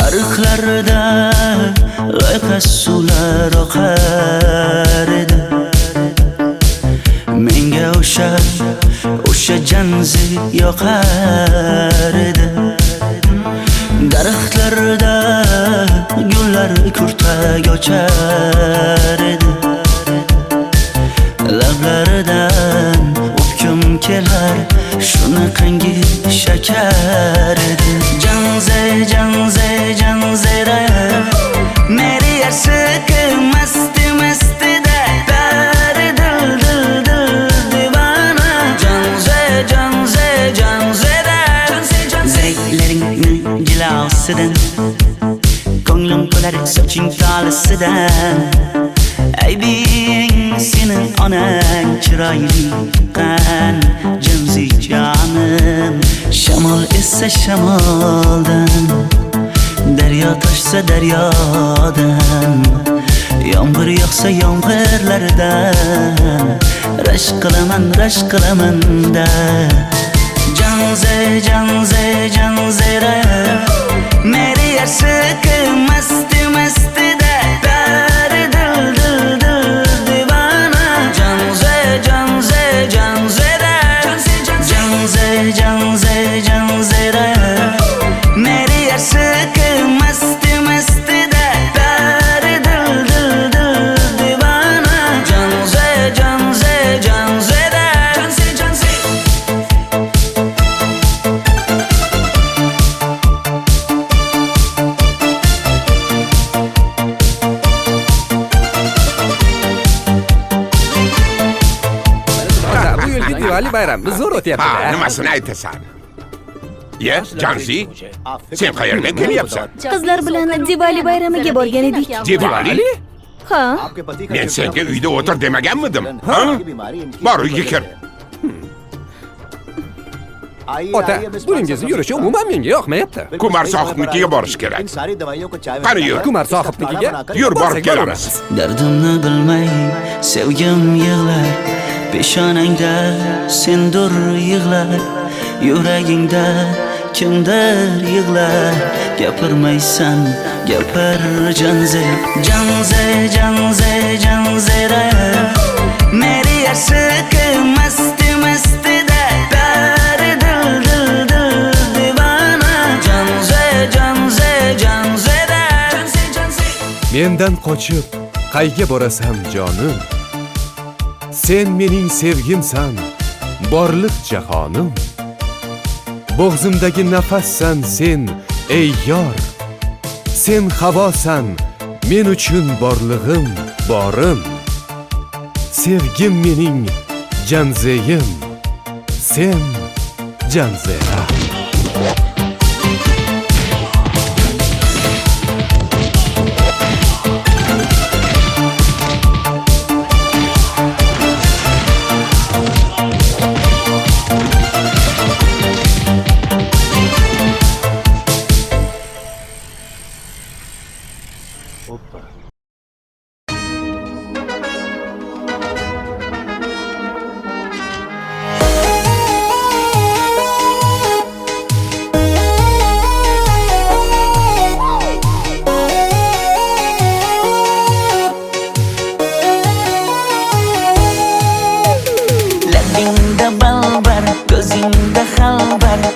Ariqlarda loyqa suvlar oqar edi. Menga o'sha janzi yoqar edi. Daraxtlarda gullar kurtak ochar edi. Lablaridan o'pkim kelar, shunaqangi shakar edi. Janzera meri yarsiqi masti da bari dil divana. Janzera zeylaringni jilosidan, ko'nglim to'lar soching tolisidan. Aybing sening onang chiroyli qan janzi jonim. Shamol essa shamoldan, daryo toshsa daryodan, yomg'ir yog'sa yomg'irlardan rashk qilaman da. Janzera meri yarsiqi masti da bari dil divana. Janzera meri yarsiqi masti da bari dil divana. Janzera Bu yilgi Diwali bayrami zo'r o'tyapti-da. Nimasini aytasan? Ye, Janzi, sen qayerdan kelyapsan? Qizlar bilan Diwali bayramiga borgan edik. Diwali? Ha? Men senga uyda o'tir demaganmidim? Ha? Bor uyga kir. Ota, buningizni yurishi umuman menga yoqmayapti. Kumar sohibnikiga borish kerak. Qani yur. Kumar sohibnikiga Yur, borib kelamiz. Dardimni bilmay sevgim yig'lar, peshonangda sendur yig'lar, yuragingda kimdir yig'lar. Gapirmaysan, gapir janzera meri yarsiqi masti da bari dil divana. Janzera mendan qochib qayga borasan jonim? Sen mening sevgimsan, borliq jahonim. Bo'g'zimdagi nafassan sen, ey yor. Sen havosan, men uchun borlig'im, borim. Sevgim mening janzeyim, sen janzera.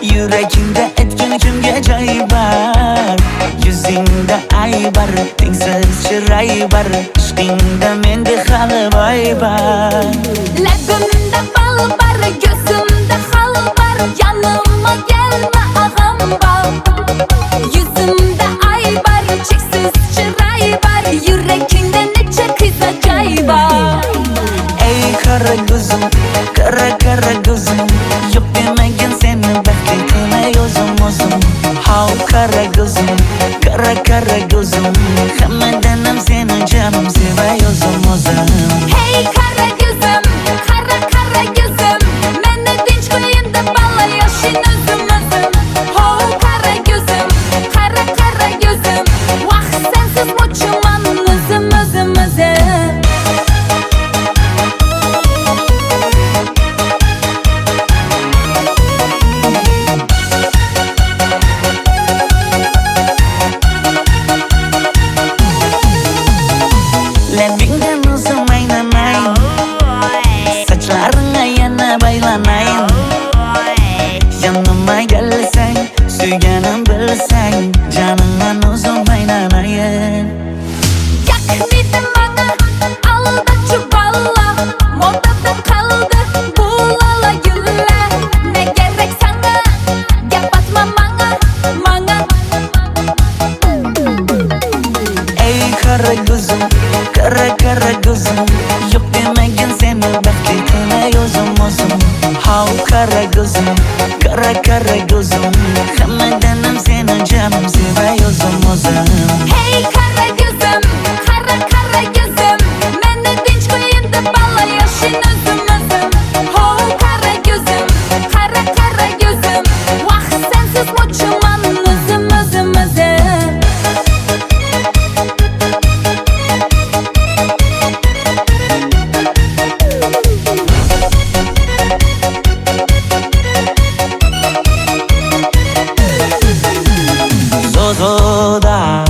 Yuragingda etgan kimga joy bar. Yuzingda aybar, tengsiz chiroy bar. Ishqingda menda hali boy bar. Labimda bal bar, ko'zimda xal bar. Yanimga kelma ag'am bar. Yuzimda aybar, cheksiz chiroy bar. Yuragingda necha qiza joy bar. Ey qara ko'zim, qara ko'zim, yo'q demagan seni baxtli qilmay o'zim. Hav qara ko'zim, Hammadan ham seni canım sevay o'zim Hey qara ko'zim, qara ko'zim, meni tinch qo'yin deb balla yashin o'zim Ho qara ko'zim, qara ko'zim, vaqt sensiz mo'chuman o'zim Labingdan uzum aylanay Sochlaringga yana baylanayin Yanıma gelsang, suyganim bilsang Caningdan uzum aylanayin Yaknidin bana aldachu balla Modada qaldi bu lala gullar Ne gerek sana gap atma manga Ey qara ko'zim, qara ko'zim Yo'q demagin seni baxtli qilay o'zim Hav qara ko'zim, qara ko'zim Hammadan ham seni canım sevay o'zim Hey qara ko'zim, qara ko'zim, meni tinch qo'yin deb balla yashin o'zim Ho qara ko'zim, qara ko'zim, vaqt sensiz mo'chuman o'zim Zozoda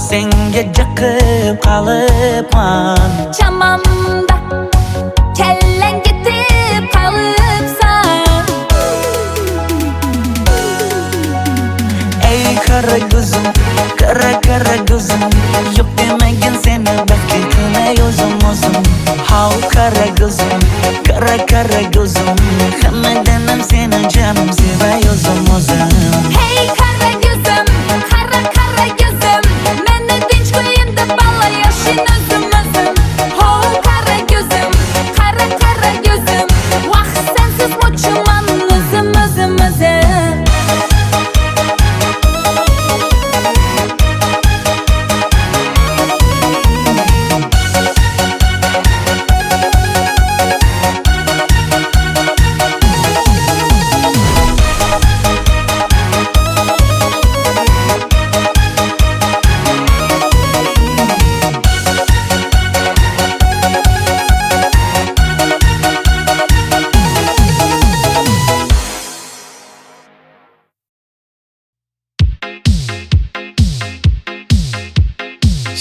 senga jiqib qolibman Chamamda kellang ketib qolibsan Ey qara ko'zim, qara ko'zim Yo'q demagin seni baxtli qilay o'zim Hav qara ko'zim, qara ko'zim Hammadan ham seni canım sevay o'zim Hey qara ko'zim, qara ko'zim, meni tinch qo'yin deb balla yashin o'zim Ho qara ko'zim, qara ko'zim, vaqt sensiz mo'chuman o'zim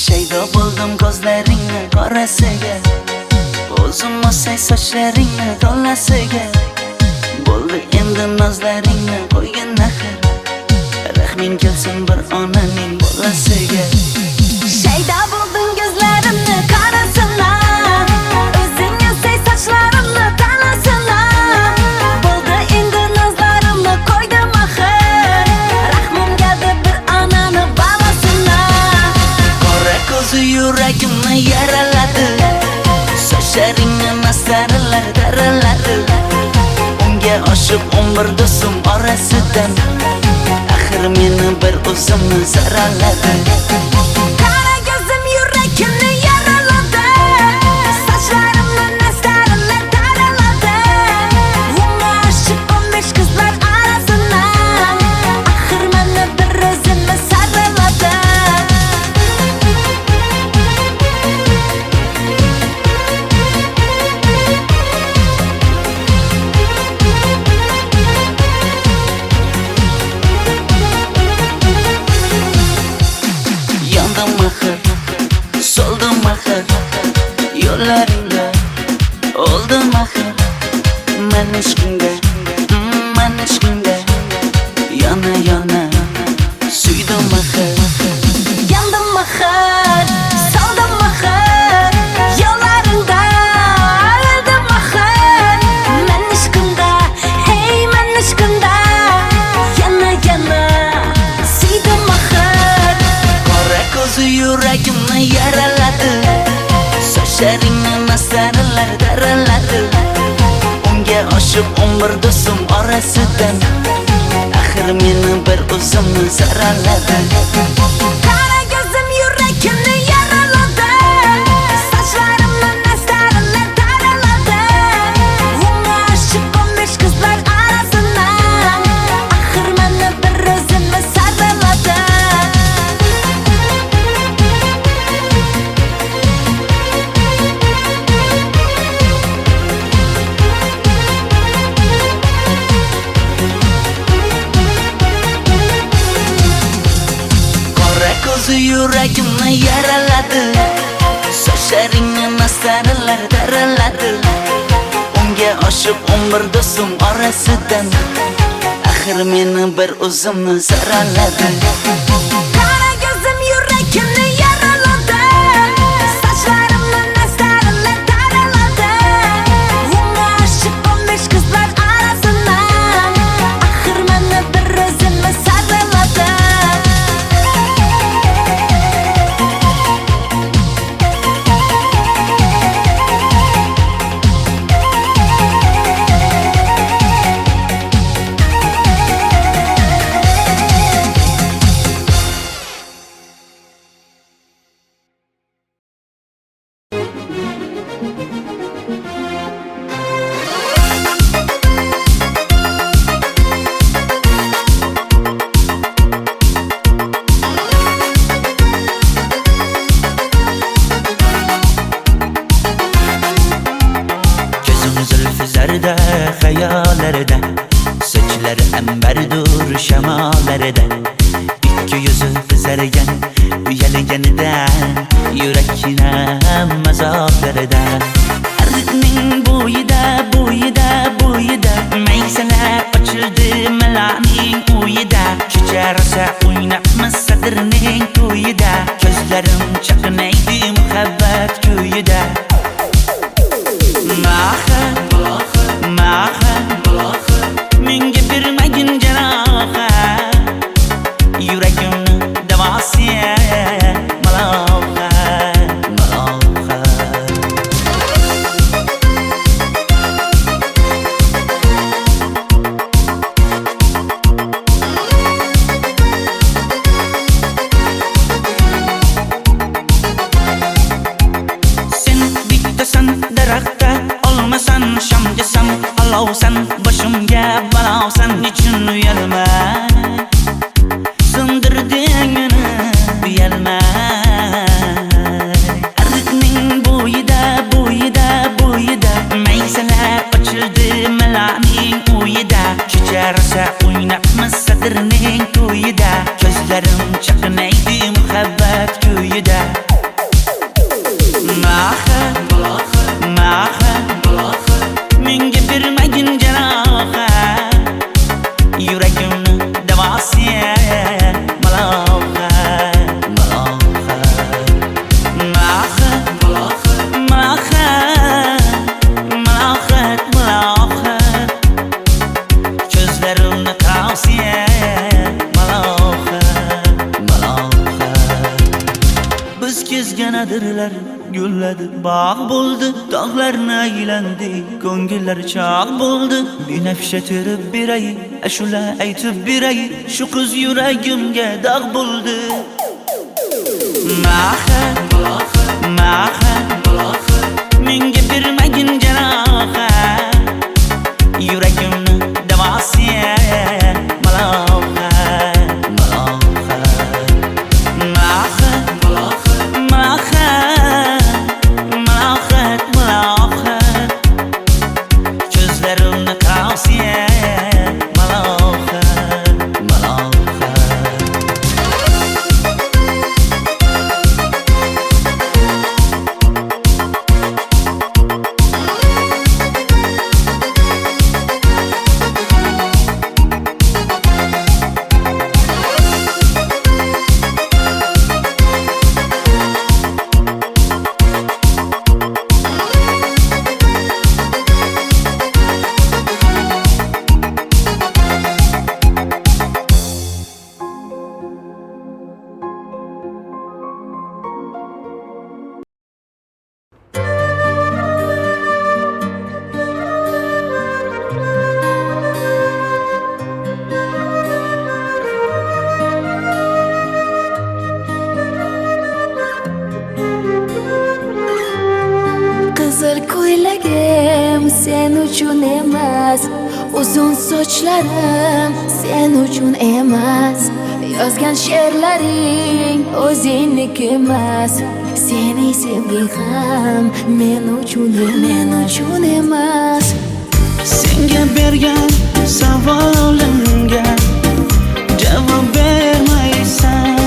Shaydo bo'ldim ko'zlaringni qorasiga O'zim o'say sochlaringni to'lasiga Bo'ldi endi nozlaringni qo'ygin axir Rahming kelsin bir onaning bolasiga Shayda bo'lding ko'zlarimni qarasana O'zing o'say sochlarimni tanasana Bo'ldi endi nozlarimni qo'ydim axir Rahmim keldi bir onani bolasina Qora ko'zi yuragimni yaraladi Sochlaringni masaralar daraladi Unga oshiq 11 do'stim orasidan Axir meni bir o'zimni saraladi Qara ko'zim yuragimni yaraladi Sochlarimni nastarlar taraladi Unga oshiq 15 qizlar arasina Axir meni bir o'zimni saraladi Yandım axir, so'ldim axir Yo'llaringda oldim axir Men ishqingda Yana suydim axir Yandım axir, soldim axir Yo'llaringda oldim axir Men ishqingda, hey men ishqingda Yana suydim axir Qora ko'zi yuragimni yaraladi Sochlaringni masaralar daraladi Unga oshiq 11 do'stim orasidan Axir meni bir o'zimni saraladi Qara ko'zim yuragimni yuragimni yaraladi. Sochlaringni masaralar taraladi. Unga oshib 11 do'stim orasidan axir meni bir o'zimni saraladi. Qara ko'zim yuragimni yaraladi. Sochlarimni masaralar taraladi. Unga oshib 15 qizlar orasidan axir meni bir o'zimni saraladi. Zarda hayallarda, sochlari ambardur shamollarda, ikki yuzi qizargan uyalganidan yurakning mazoblarida, arqning bo'yida maysalar ochildi malaning uyida, kecharsa o'ynabmiz sadrning to'yida, ko'zlarim chaqnaydi muhabbat kuyida. Menga bermagin jarohat, yuragimni davosi malohat. Sen bittasan daraxtda, olmasan shamgasan, olovsan boshimga balosan, nechun uyalma sindirding meni uyalma. Arqning bo'yida maysalar ochildi malaning uyida, kecharsa o'ynabmiz sadrning to'yida, ko'zlarim chaqnaydi muhabbat kuyida. Menga bermagin jarohat, yuragimni davosi malohat. Ko'zlarimni qarasi malohat. Biz kezganadirlar gulladi, bog' bo'ldi, tog'larni aylandi, ko'ngillar chog' bo'ldi. Binafsha terib beray, ashula aytib beray, shu qiz yuragimga dog' bo'ldi. Menga bermagin jarohat, yuragimni davosi malohat. Ko'zlarimni qarasi malohat. sen uchun emas, uzun sochlarim sen uchun emas, yozgan she'rlaring o'zingniki emas, seni sevging ham men uchun emas. Senga bergan savolimga javob bermaysan,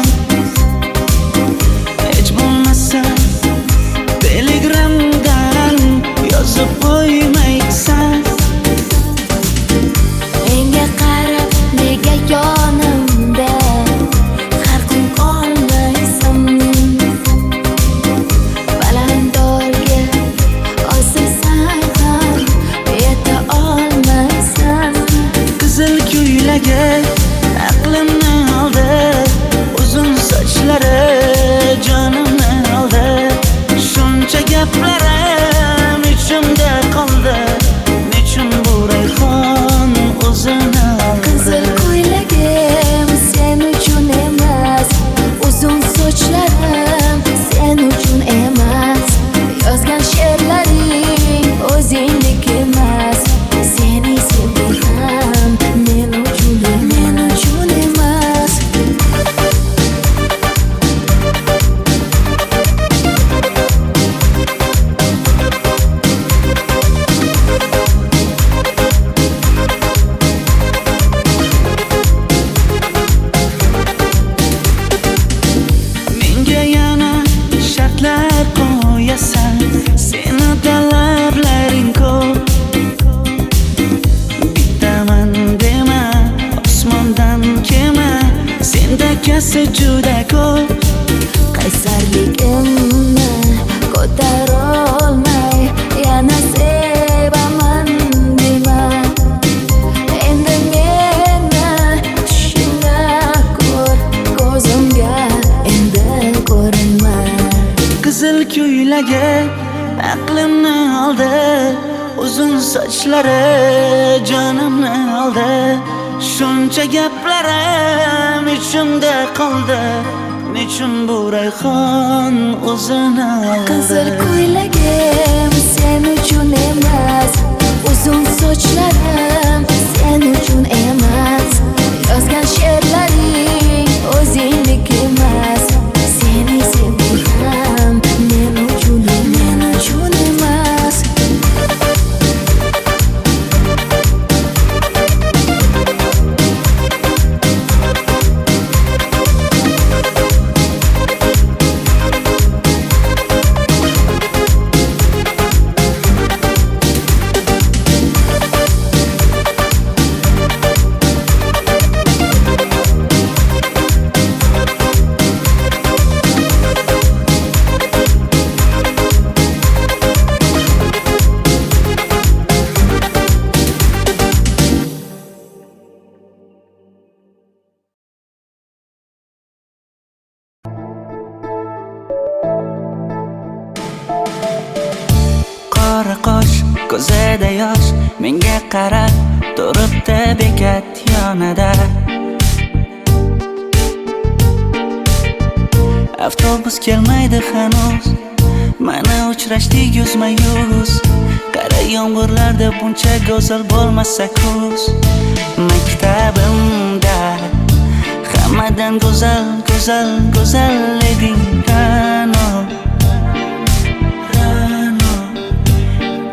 Qizil ko'ylagi aqlimni oldi, uzun sochlari jonimni oldi. Shuncha gaplarim ichimda qoldi, nechun bu rayhon o'zini oldi? Qizil ko'ylagim sen uchun emas, uzun sochlarim sen uchun emas. Yozgan she'rlaring o'zingniki emas. Seni sevdim men uchun emas. Qora qosh, ko'zida yosh, menga qarab turibdi bekat yonida. Avtobus kelmaydi hanuz, mana uchrashdik yuzma-yuz. Qara yomg'irlarda buncha go'zal bo'lmasa kuz. Maktabimda hammadan go'zal, go'zal, go'zal eding Ra'no.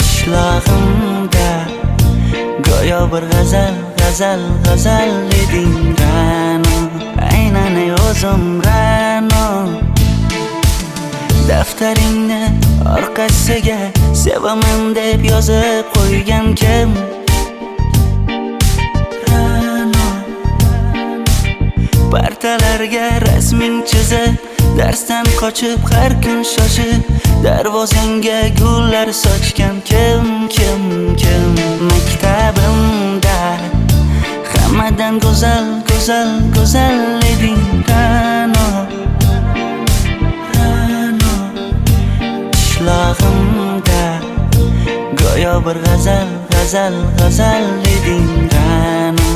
Qishlog'imda go'yo bir g'azal, g'azal, g'azal eding Ra'no. Aynan o'zim Ra'no. Daftaringni orqasiga sevaman deb yozib qo'ygan kim? Ra'no. Partalarga rasming chizib, darsdan qochib har kun shoshib, darvozangga gullar sochgan kim? Maktabimda hammadan go'zal, go'zal, go'zal eding Ra'no. Qishlog'imda go'yo bir g'azal, g'azal, g'azal eding Ra'no.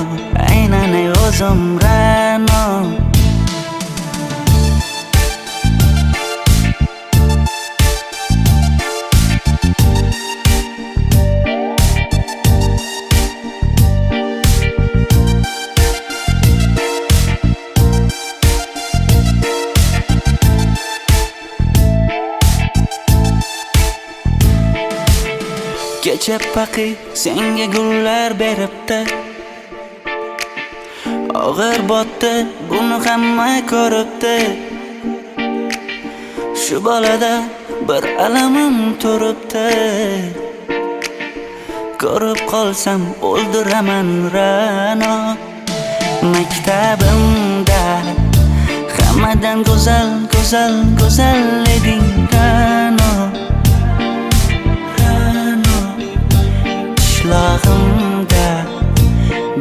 Aynan o'zim Ra'no. Kecha paqi senga gullar beribdi, og'ir botdi, buni hamma ko'ribdi. Shu bolada bir alamim turibdi, ko'rib qolsam o'ldiraman Ra'no. Maktabimda hammadan go'zal, go'zal, go'zal eding Ra'no. Qishlog'imda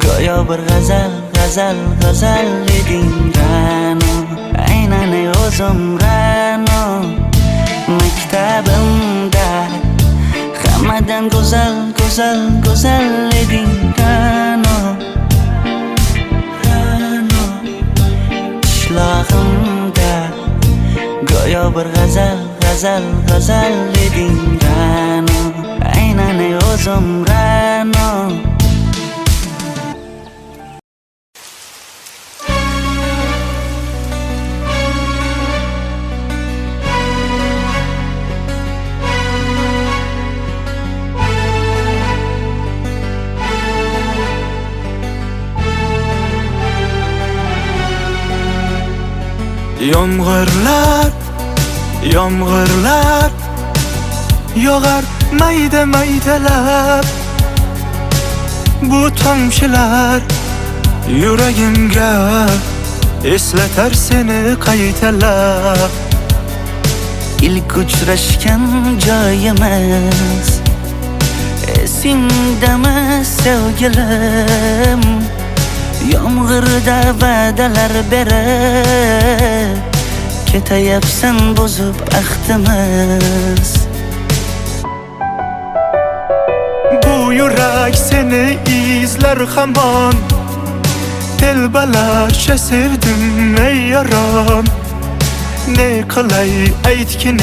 go'yo bir g'azal, g'azal, g'azal eding Ra'no. Aynan o'zim Ra'no. Maktabimda hammadan go'zal, go'zal, go'zal eding Ra'no. Qishlog'imda go'yo bir g'azal, g'azal, g'azal eding Ra'no. Aynan o'zim Ra'no. Yomg'irlar, yomg'irlar yog'ar mayda maydalab. Bu tomchilar yuragimga eslatar seni qaytalab. İlk uchrashgan joyimiz esingdami sevgilim? Yomg'irda va'dalar berib ketayapsan buzib ahdimiz. Bu yurak seni izler hamon, telbalarcha sevdim ey yaron. Ne qilay aytgin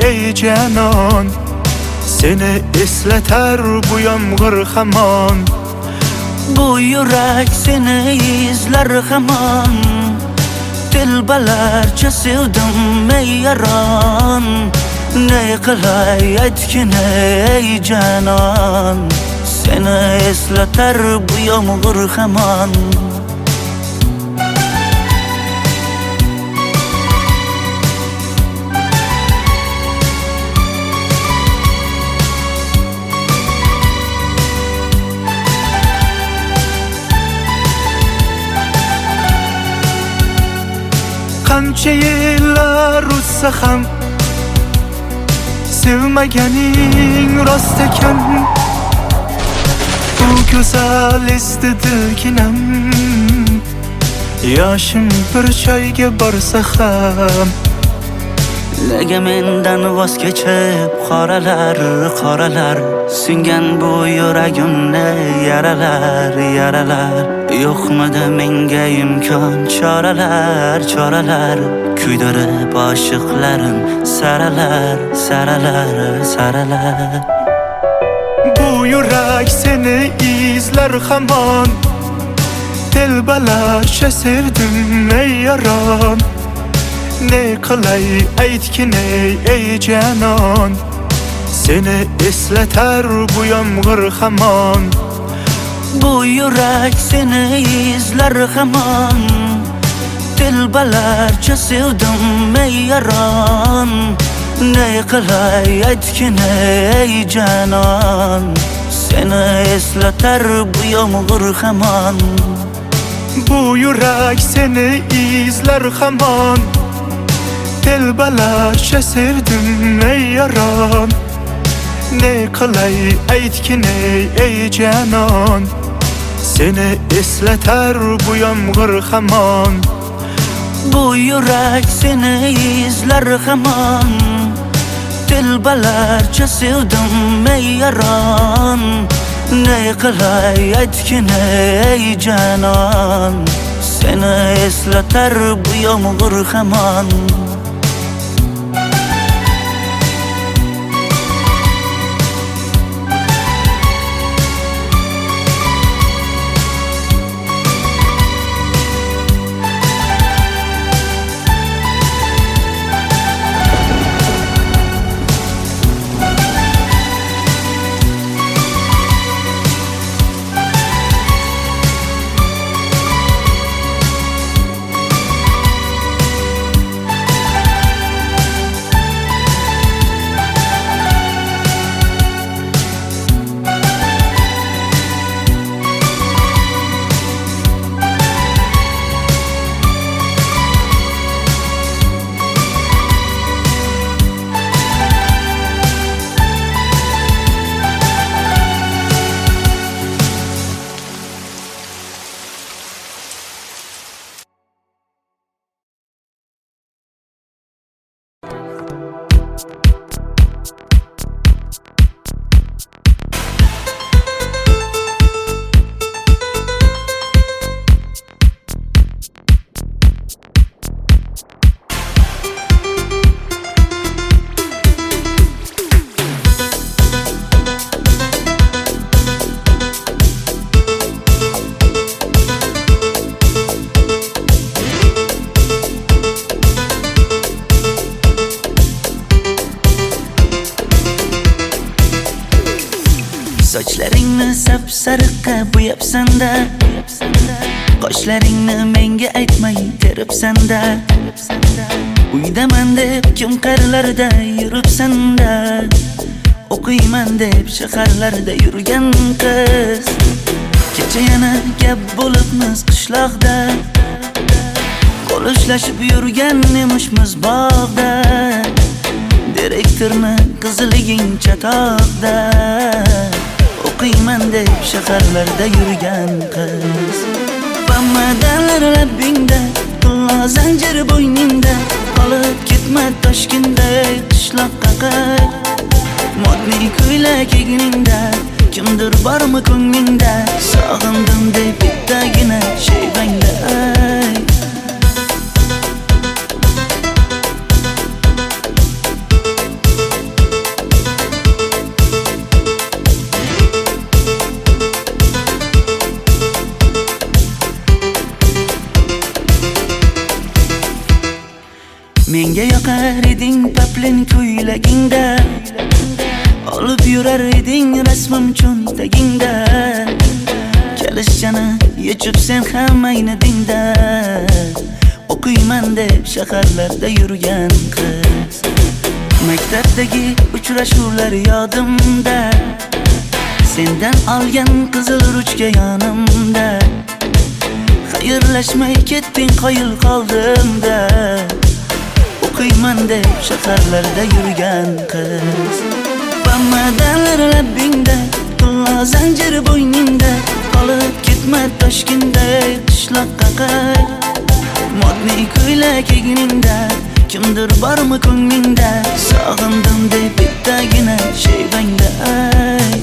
ey canon, seni esleter bu yomg'ir hamon. Bu yurak seni izler hamon, telbalarcha sevdim ey yaron. Ne qilay aytgin ey canon, seni esleter bu yomg'ir hamon. Qancha yillar o'tsa ham sevmaganing rost ekan. Bu go'zal esdi dilginam, yoshim bir joyga borsa ham. Nega mendan voz kechib qoralar singan bu yuragimni yaralar. Yo'qmidi menga imkon choralar kuydirib oshiqlarim saralar. Bu yurak seni izler hamon, telbalarcha sevdim ey yaron. Ne qilay aytgin ey canon, seni esleter bu yomg'ir hamon. Bu yurak seni izler hamon, telbalarcha sevdim ey yaron. Ne qilay aytgin ey canon, seni esleter bu yomg'ir hamon. Bu yurak seni izler hamon, telbalarcha sevdim ey yaron. Ne qilay aytgin ey canon, seni esleter bu yomg'ir hamon. Bu yurak seni izler hamon, telbalarcha sevdim ey yaron. Ne qilay aytgin ey canon, seni esleter bu yomg'ir hamon. Sochlaringni sapsariqqa bo'yabsan-da, qoshlaringni menga aytmay teribsan-da. Uydaman deb kim qarlarda yuribsan-da, o'qiyman deb shaharlarda yurgan qiz. Kecha yana gap bo'libmiz qishloqda, qo'l ushlashib yurgan emishmiz bog'da. Direktorni qiziliging chatoqda, o'qiyman deb shaharlarda yurgan qiz. Bamadanlar labbingda, qullo zanjir bo'yningda, qolib ketma Toshkentday qishloqqa qay modniy ko'ylak egningda kimdir bormi ko'nglingda sog'indim deb bittagina shevangda ay menga yoqar eding paplin ko'ylagingda olib yurar eding rasmim cho'ntagingda kalishchani yechib sen ham aynadingda o'qiyman deb shaharlarda yurgan qiz maktabdagi uchrashuvlar yodimda sendan olgan qizil ruchka yonimda xayrlashmay ketding qoyil qoldimda o'qiyman deb shaharlarda yurgan qiz Bamadan labbingda Pulla zanjir bo'yningda qolib ketma Toshkentday qishloqqa qay modniy ko'ylak egningda kimdir bormi ko'nglingda sog'indim deb bittagina shevangda ay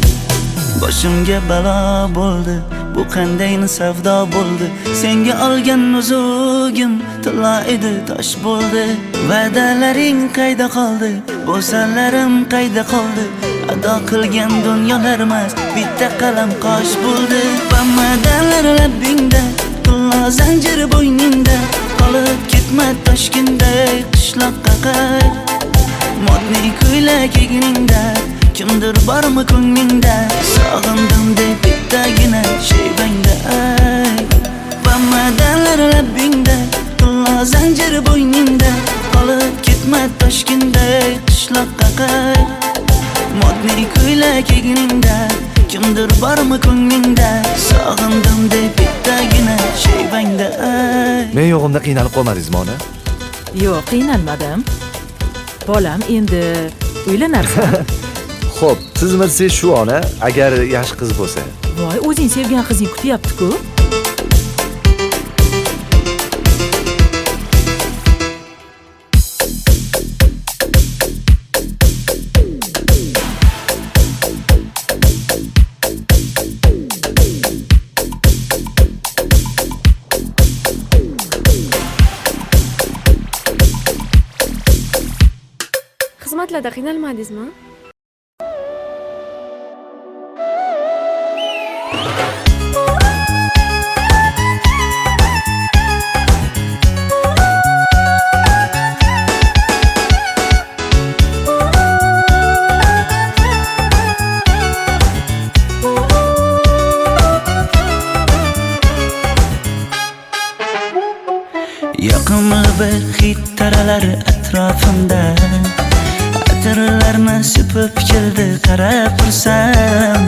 boshimga balo bo'ldi bu qanday savdo bo'ldi senga olgan nuzugim tilla edi tosh bo'ldi va'dalaring qayda qoldi bo'salarim qayda qoldi ado qilgan dunyolar emas bitta qalam qosh bo'ldi bamadanlar labbingda tilla zanjir bo'yningda qolib ketma Toshkentday qishloqqa qay modniy ko'ylak egningda kimdir bormi ko'nglingda sog'indim deb bittagina shevangda ay bamadanlar labbingda tilla zanjir bo'yningda qolib ketma Toshkentday qishloqqa qay modniy ko'ylak egningda kimdir bormi ko'nglingda sog'indim deb bittagina shevangda ay men yo'g'imda qiynalib qolmadingizmi ona? Yo'q, qiynalmadim. Bolam, endi uylanarsan. Xo'p, siz bilsangiz shu ona, agar yaxshi qiz bo'lsa. Voy, o'zing sevgan qizing kutyapti-ku. Xizmatlarda qiynalmadingizmi? Yoqimli bir hid taralar atrofimda atirlarni sepib keldi qarab tursam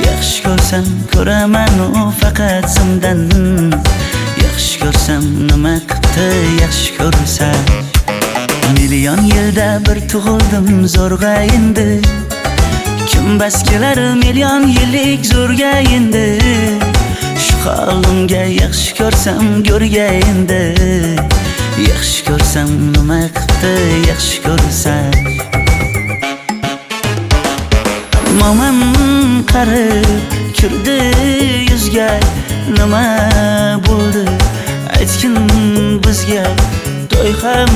yaxshi ko'rsam ko'raman u faqat zimdan yaxshi ko'rsam nima qildi yaxshi ko'rsam million yilda bir tug'ildim zo'rg'a endi kim bas kelar million yillik zo'rga endi shu holimga yaxshi ko'rsam go'rga endi yaxshi ko'rsam nima qildi yaxshi ko'rsam momam qarib kirdi yuzga nima bo'ldi aytgin bizga to'y ham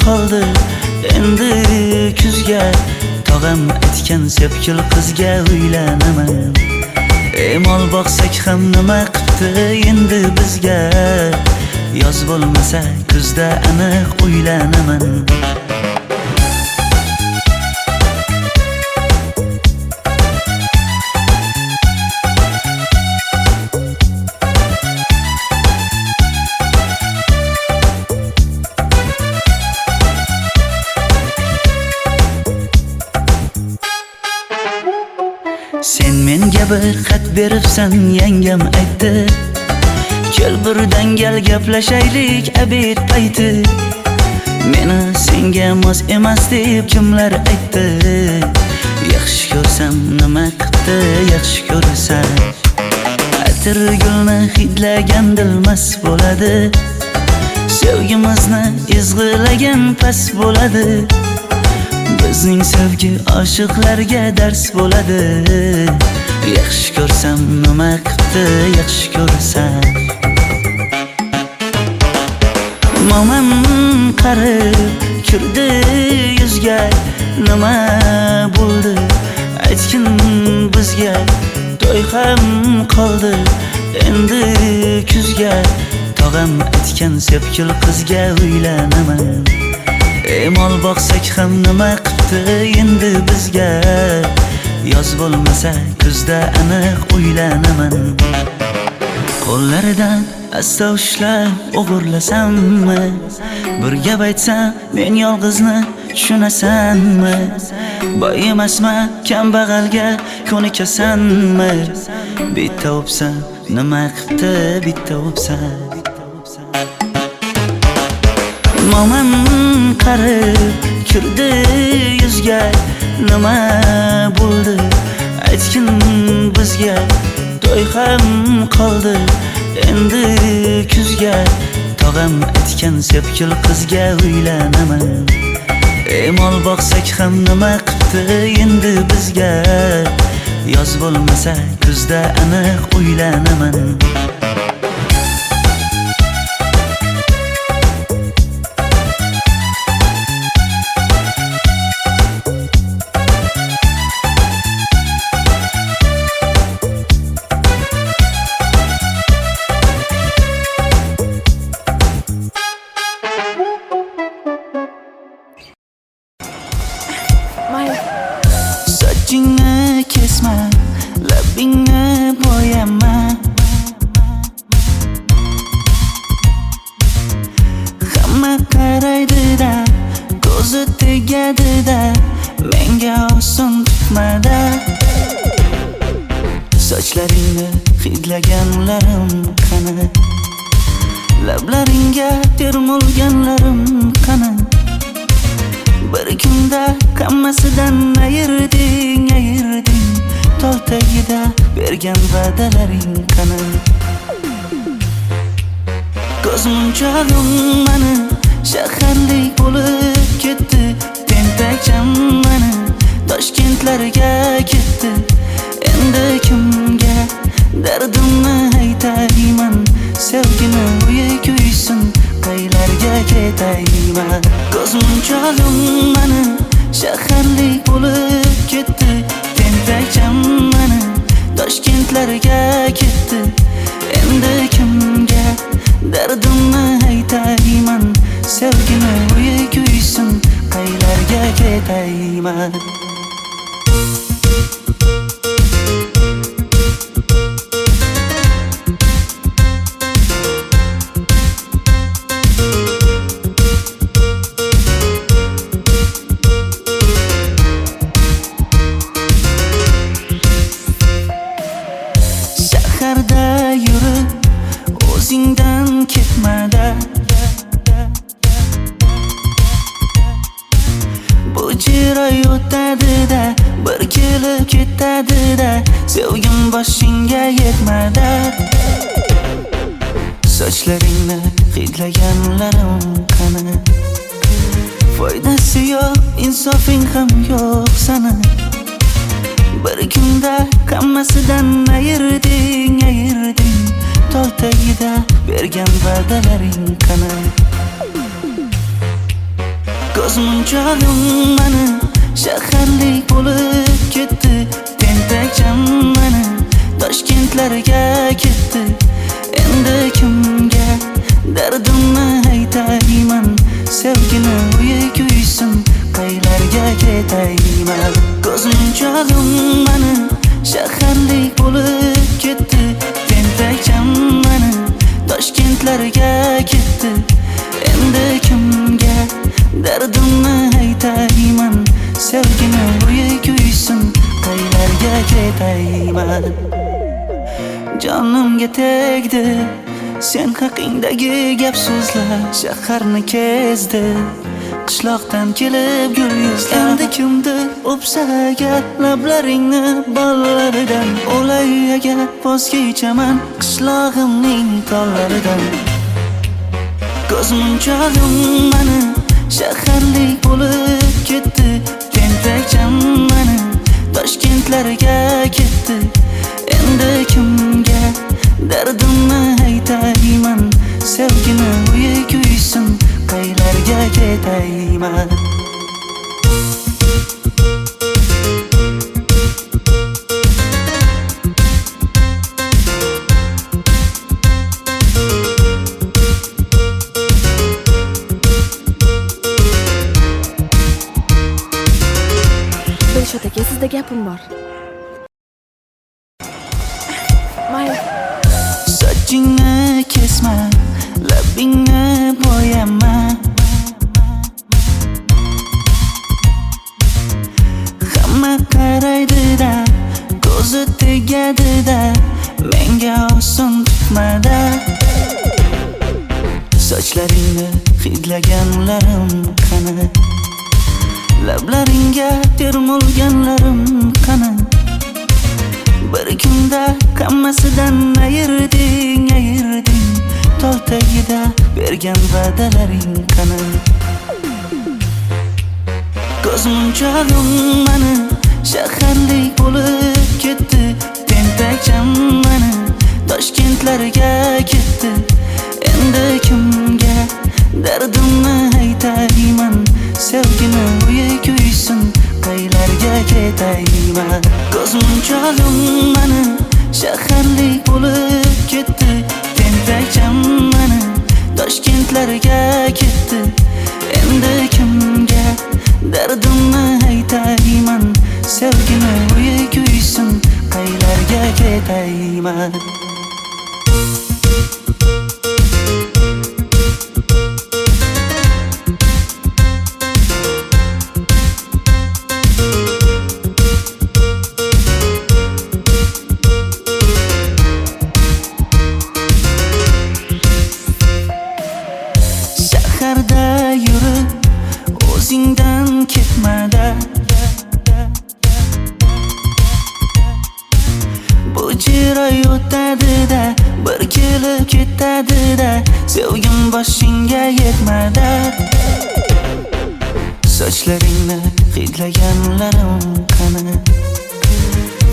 qoldi endi kuzga tog'am aytgan sepkil qizga uylanaman mol boqsak ham nima qildi endi bizga yoz bo'lmasa kuzda aniq uylanaman sen menga bir xat beribsan yangam aytdi kel birdan gal gaplashaylik abid payti meni senga mos emas deb kimlar aytdi yaxshi ko'rsam nima qildi yaxshi ko'rsam atir gulni hidlagan dilmas bo'ladi Sevgimizni izg'ilagan pas bo'ladi. Bizning sevgi oshiqlarga dars bo'ladi. Yaxshi ko'rsam nima qildi, yaxshi ko'rsam. Momam qarib kirdi yuzga, nima bo'ldi aytgin bizga. To'y ham qoldi endi kuzga. Tog'am aytgan sepkil qizga uylanaman. Mol boqsak ham nima qildi endi bizga. Yoz bo'lmasa kuzda aniq uylanaman. Qo'llaridan asta ushlab o'g'irlasammi? Bir gap aytsam men yolg'izni tushunasanmi? Boy emasman kambag'alga ko'nikasanmi? Bitta o'psam nima qildi bitta o'psam. Momam qarib kirdi yuzga, nima bo'ldi aytgin bizga. To'y ham qoldi endi kuzga. Tog'am aytgan sepkil qizga uylanaman. Mol boqsak ham nima qildi endi bizga. Yoz bo'lmasa kuzda aniq uylanaman. Sochingni kesma, labingni bo'yama. Hamma qaraydi-da, ko'zi tegadi-da, menga oson tutmada. Sochlaringni hidlaganlarim qani, lablaringga termulganlarim qani. Bir kunda hammasidan ayırding, ayırding. Tol tagida bergan va'dalaring qani. Ko'zmunchog'im mani shaharlik bo'lib ketdi. Tentakcham mani Toshkentlarga ketdi. Endi kimga dardimni aytayman? Sevgini uyi kuysin, qaylarga ketayman? Ko'zmunchog'im mani shaharlik bo'lib ketdi. Tentakcham mani Toshkentlarga ketdi. Endi kimga dardimni aytayman? Sevgini uyi kuysin, qaylarga ketayman? Shaharda yurib o'zingdan ketmada. Bu jiroy o'tadi-da, bir kelib ketadi-da. Sevgim boshingga yetmada. Sochlaringni hidlaganlarim qani. Foydasi yo'q, insofing ham yo'q sana. Bir kunda hammasidan ayırding, ayırding. Tol tagida bergan va'dalaring qani. Ko'zmunchog'im mani shaharlik bo'lib ketdi. Tentakcham mani Toshkentlarga ketdi. Endi kimga dardimni aytayman? Sevgini uyi kuysin, qaylarga ketayman? Ko'zmunchog'im mani shaharlik bo'lib ketdi. Tentakcham mani Toshkentlarga ketdi. Endi kimga dardimni aytayman? Sevgini uyi kuysin, qaylarga ketayman? Jonimga tegdi sen haqingdagi gap so'zlar. Shaharni kezdi qishloqdan kelib gul yuzlar. Endi kimdir o'psa agar lablaringni bollaridan, o'lay agar voz kechaman qishlog'imning tollaridan. Ko'zmunchog'im mani shaharlik bo'lib ketdi. Tentakcham mani Toshkentlarga ketdi. Endi kimga dardimni aytayman? Sevgini uyi kuysin, qaylarga ketayman? Dilshod aka, sizda gapim bor. Mayli. Sochingni kesma, labingni bo'yama. Hamma qaraydi-da, ko'zi tegadi-da, menga oson tutmada. Sochlaringni hidlaganlarim qani? Lablaringga termulganlarim qani? Bir kunda hammasidan ayırding. Tol tagida bergan va'dalaring qani? Ko'zmunchog'im mani shaharlik bo'lib ketdi. Tentakcham mani Toshkentlarga ketdi. Endi kimga dardimni aytayman? Sevgini uyi kuysin, qaylarga ketayman? Ko'zmunchog'im mani shaharlik bo'lib ketdi. Tentakcham mani Toshkentlarga ketdi. Endi kimga dardimni aytayman? Sevgini uyi kuysin, qaylarga ketayman? Shaharda yurib o'zingdan ketmada. Bu jiroy o'tadi-da, bir kelib ketadi-da, sevgim boshingga yetmada. Sochlaringni hidlaganlarim qani?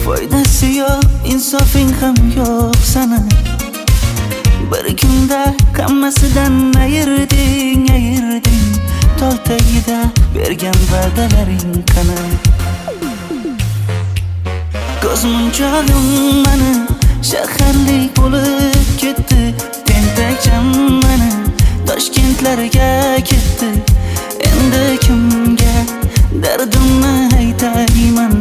Foydasi yo'q, insofing ham yo'q sana. Bir kunda hammasidan ayırding. Tol tagida bergan va'dalaring qani? Ko'zmunchog'im mani shaharlik bo'lib ketdi. Tentakcham mani Toshkentlarga ketdi. Endi kimga dardimni aytayman?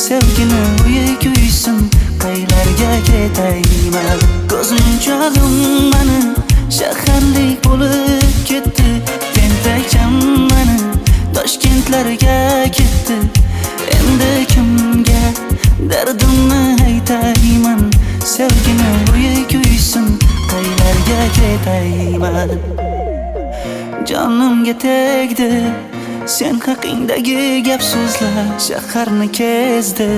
Sevgini uyi kuysin, qaylarga ketayman? Ko'zmunchog'im mani shaharlik bo'lib ketdi. Tentakcham mani Toshkentlarga ketdi. Endi kimga dardimni aytayman? Sevgini uyi kuysin, qaylarga ketayman? Jonimga tegdi sen haqingdagi gap so'zlar. Shaharni kezdi,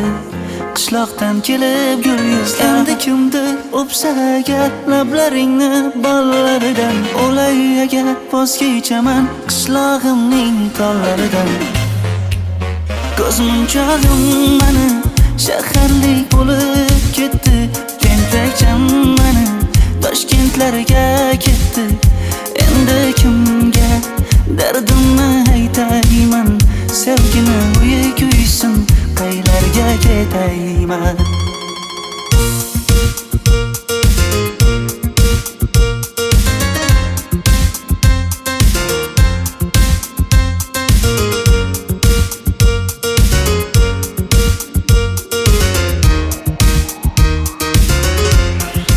qishloqdan kelib gul yuzlar. Endi kimdir o'psa agar lablaringni bollaridan, o'lay agar voz kechaman qishlog'imning tollaridan. Ko'zmunchog'im mani shaharlik bo'lib ketdi. Tentakcham mani Toshkentlarga ketdi. Endi kimga dardimni aytayman? Sevgini uyi kuysin, qaylarga ketayman?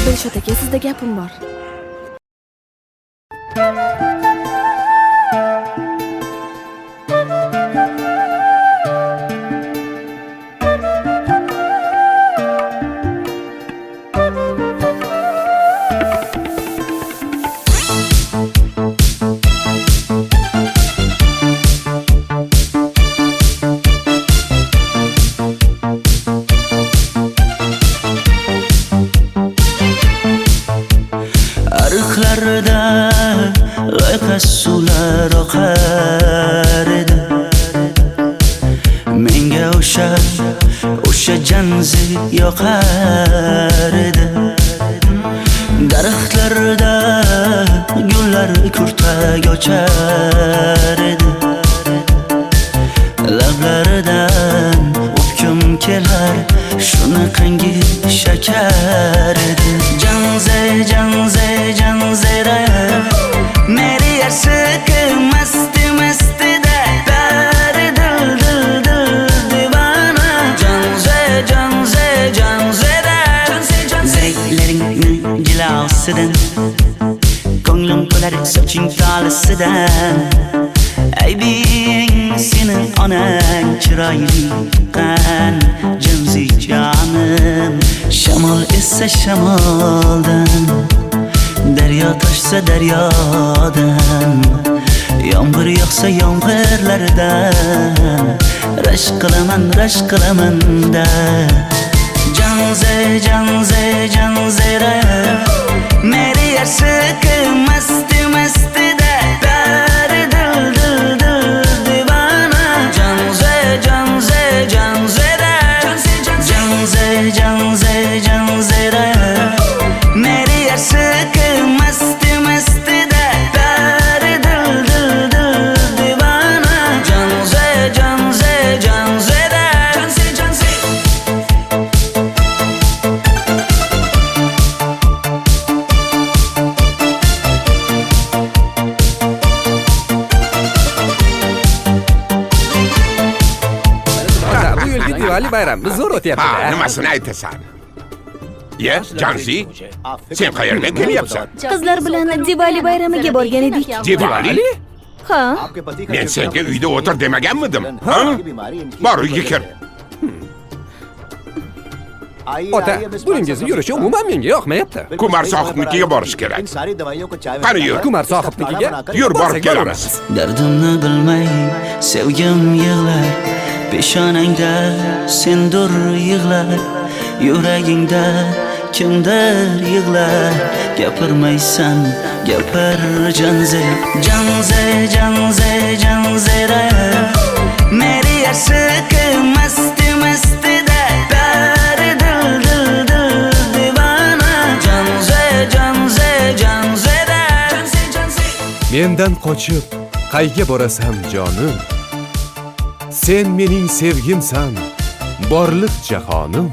Dilshod aka, sizda gapim bor. o'sha janzi yoqar edi. Daraxtlarda gullar kurtak ochar edi. Lablaridan o'pkim kelar, shunaqangi shakar edi. Janzera meri yarsiqi masti da bari dil divana. Janzera zeylaringni jilosidan, ko'nglim to'lar soching tolisidan. Aybing senin onang chiroyli qan janzi jonim. Shamol essa shamoldan, daryo toshsa daryodan, yomg'ir yog'sa yomg'irlardan rashk qilaman da. Janzera meri yarsiqi masti da bari dil divana. Janzera meri yarsiqi masti da bari dil divana. Janzera Bu yilgi Diwali bayrami zo'r Ha, o'tyapti-da. nimasini aytasan? Ye, Janzi, sen qayerdan kelyapsan? Qizlar bilan Diwali bayramiga borgan edik. Diwali? Ha? Men senga uyda o'tir demaganmidim? Ha? Bor uyga kir. Ota, buningizni yurishi umuman menga yoqmayapti. Kumar sohibnikiga borish kerak. Qani yur. Kumar sohibnikiga Yur, borib borsak kelamiz. Dardimni bilmay sevgim yig'lar, peshonangda sendur yig'lar, yuragingda kimdir yig'lar. Gapirmaysan, gapir janzera meri yarsiqi masti da bari dil divana. Janzera Mendan qochib qayga borasam jonim, sen mening sevgimsan, borliq jahonim.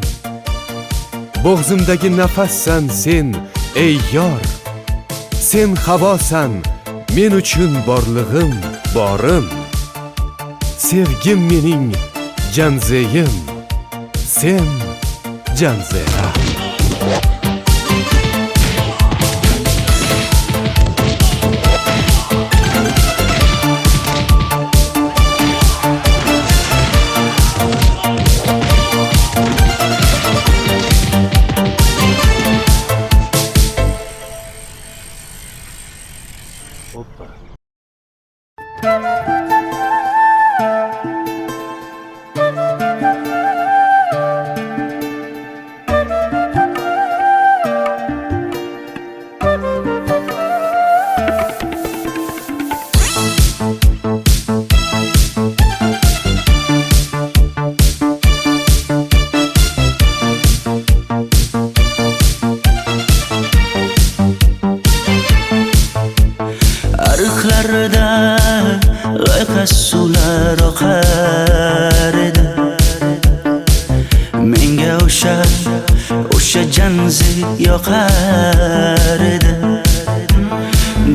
Bo'g'zimdagi nafassan sen ey yor, sen havosan men uchun borlig'im, borim. Sevgim mening janzeyim, sen janzera. Ariqlarda loyqa suvlar oqar edi. Menga o'sha janzi yoqar edi.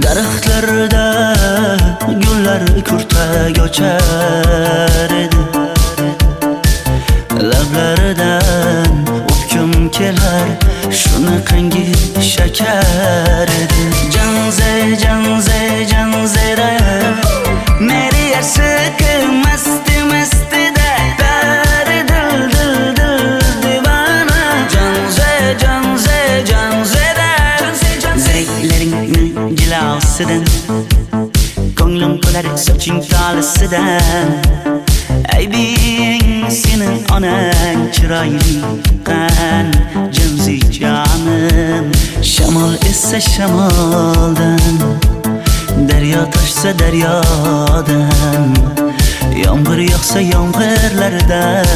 Daraxtlarda gullar kurtak ochar edi. Lablaridan o'pkim kelar, shunaqangi shakar edi. Janzera meri yarsiqi masti da bari dil divana. Janzera zeylaringni jilosidan, ko'nglim to'lar soching tolisidan. Aybing senin onang chiroyli qan janzi jonim. Shamol essa shamoldan, daryo toshsa daryodan, Yomg'ir yog'sa yomg'irlardan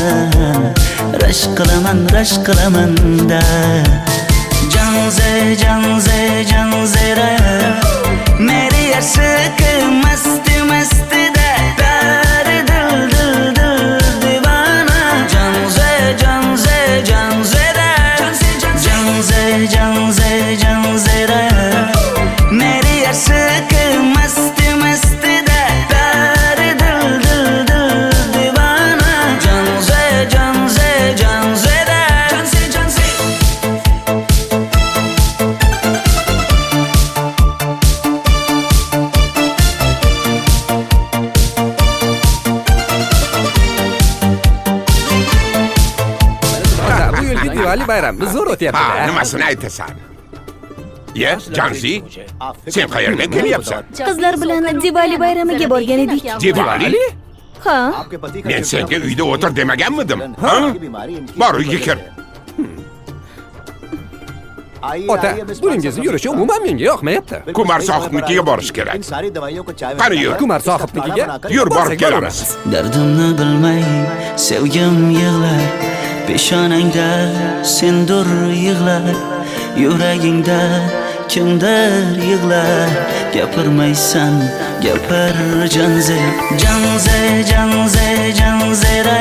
rashk qilaman da Janzera Meri aşık masti da Dari dil divana Janzera Meri aşık masti da Dari dil divana Janzera Bu yilgi Diwali bayrami zo'r Ha, o'tyapti-da. nimasini aytasan? Ye, Janzi, sen qayerdan kelyapsan? Qizlar bilan Diwali bayramiga borgan edik. Diwali? Ha, Men senga uyda o'tir demaganmidim? Ha? Bor uyga kir. Ota, buningizni yurishi umuman menga yoqmayapti. Kumar sohibnikiga borish kerak. Qani yur. Kumar sohibnikiga Yur, borib borsak kelamiz. Dardimni bilmay sevgim yig'lar Peshonangda sendur yig'lar Yuragingda kimdir yig'lar Gapirmaysan gapir Janzera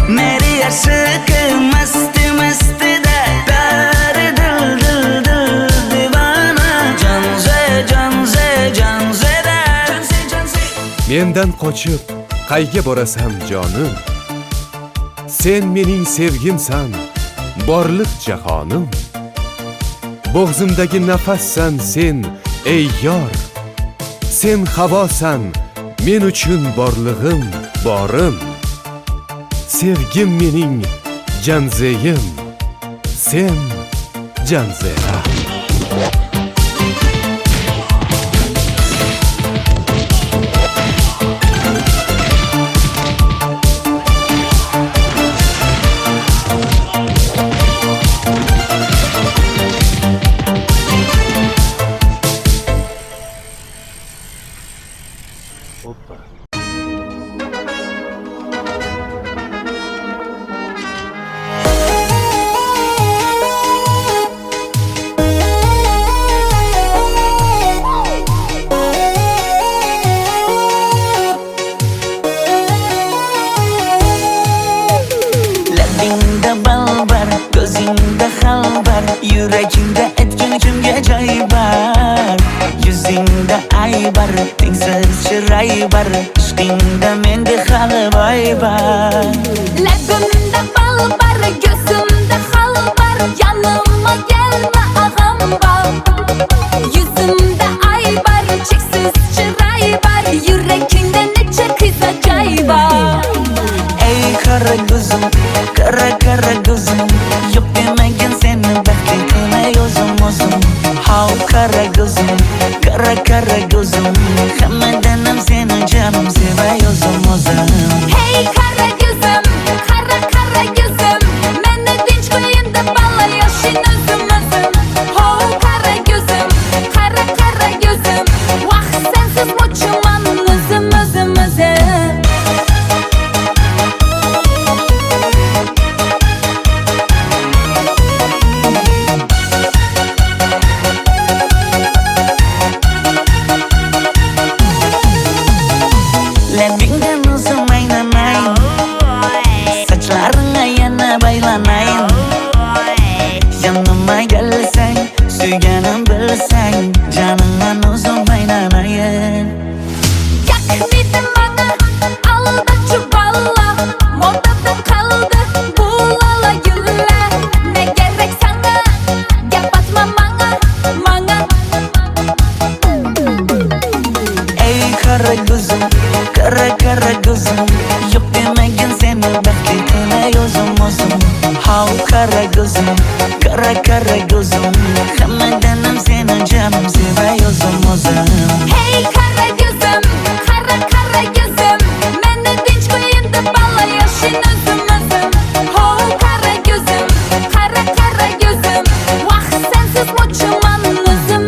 Meri aşık masti da Dari dil divana Janzera Mendan qochib qayga borasan jonim? Sen mening sevgimsan, borliq jahonim. Bo'g'zimdagi nafassan sen, ey yor. Sen havosan, men uchun borlig'im, borim. Sevgim mening janzeyim, sen janzera. Labingda balbar, ko'zingda xalbar Yuragingda etgin kimga joy bar Yuzingda aybar, tengsiz chiroy bar Ishqingda menda hali boy bar Labimda bal bar, ko'zimda xal bar Yanıma gelme ağam bar Yüzümde ay bar, cheksiz chiroy bar Yüreğimde necha qiz ajoyib bar Ey kara gözüm Yok demegin seni baxting qilmay o'zim Hav kara gözüm Hammadanam seni canım sevay o'zim Hey kara gözüm Meni tinch qo'yin deb balla yoshin o'zim Ho kara gözüm Vah sensiz mo'chuman o'zim Labingdan o'zim aylanay Sochlaringga yana baylanayin Yanıma gelsang, suyganim bilsang Janimdan o'zim aylanayin Yakmidi bana aldachi balla Modada qoldi bu lala gullar Ne gerek sana gap atma manga Ey kara gözüm Yok demegin seni baxting qilmay o'zim Hav kara gözüm Hammadanam seni canım sevay o'zim Hey kara gözüm Meni tinch qo'yin deb balla yoshin o'zim Ho kara gözüm Vah sensiz mo'chuman o'zim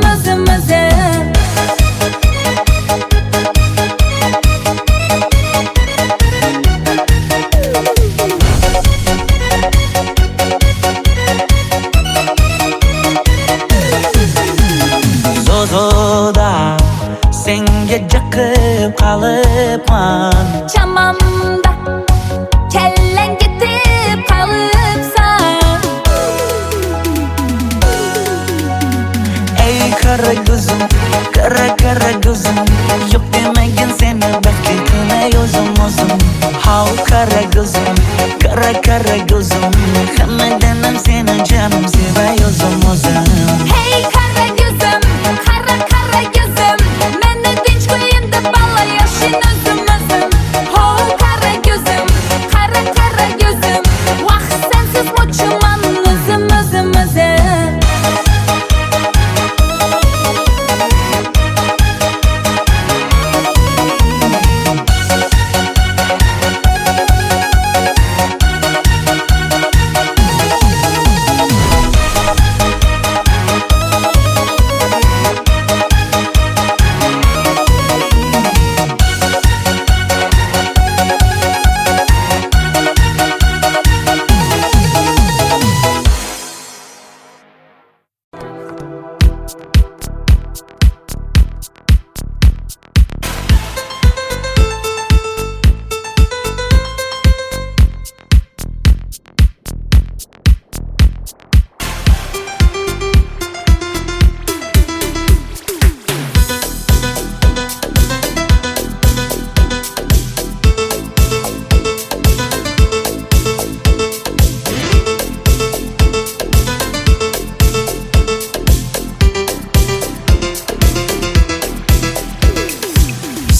o'zim Kara kara ko'zim Hammadan ham seni janim sevay o'zim Hey kara gözüm, kara kara gözüm Meni dinç koyunda balla yaşın özüm özüm Ho kara gözüm, kara kara gözüm Vah sensiz muçuman özüm özüm özüm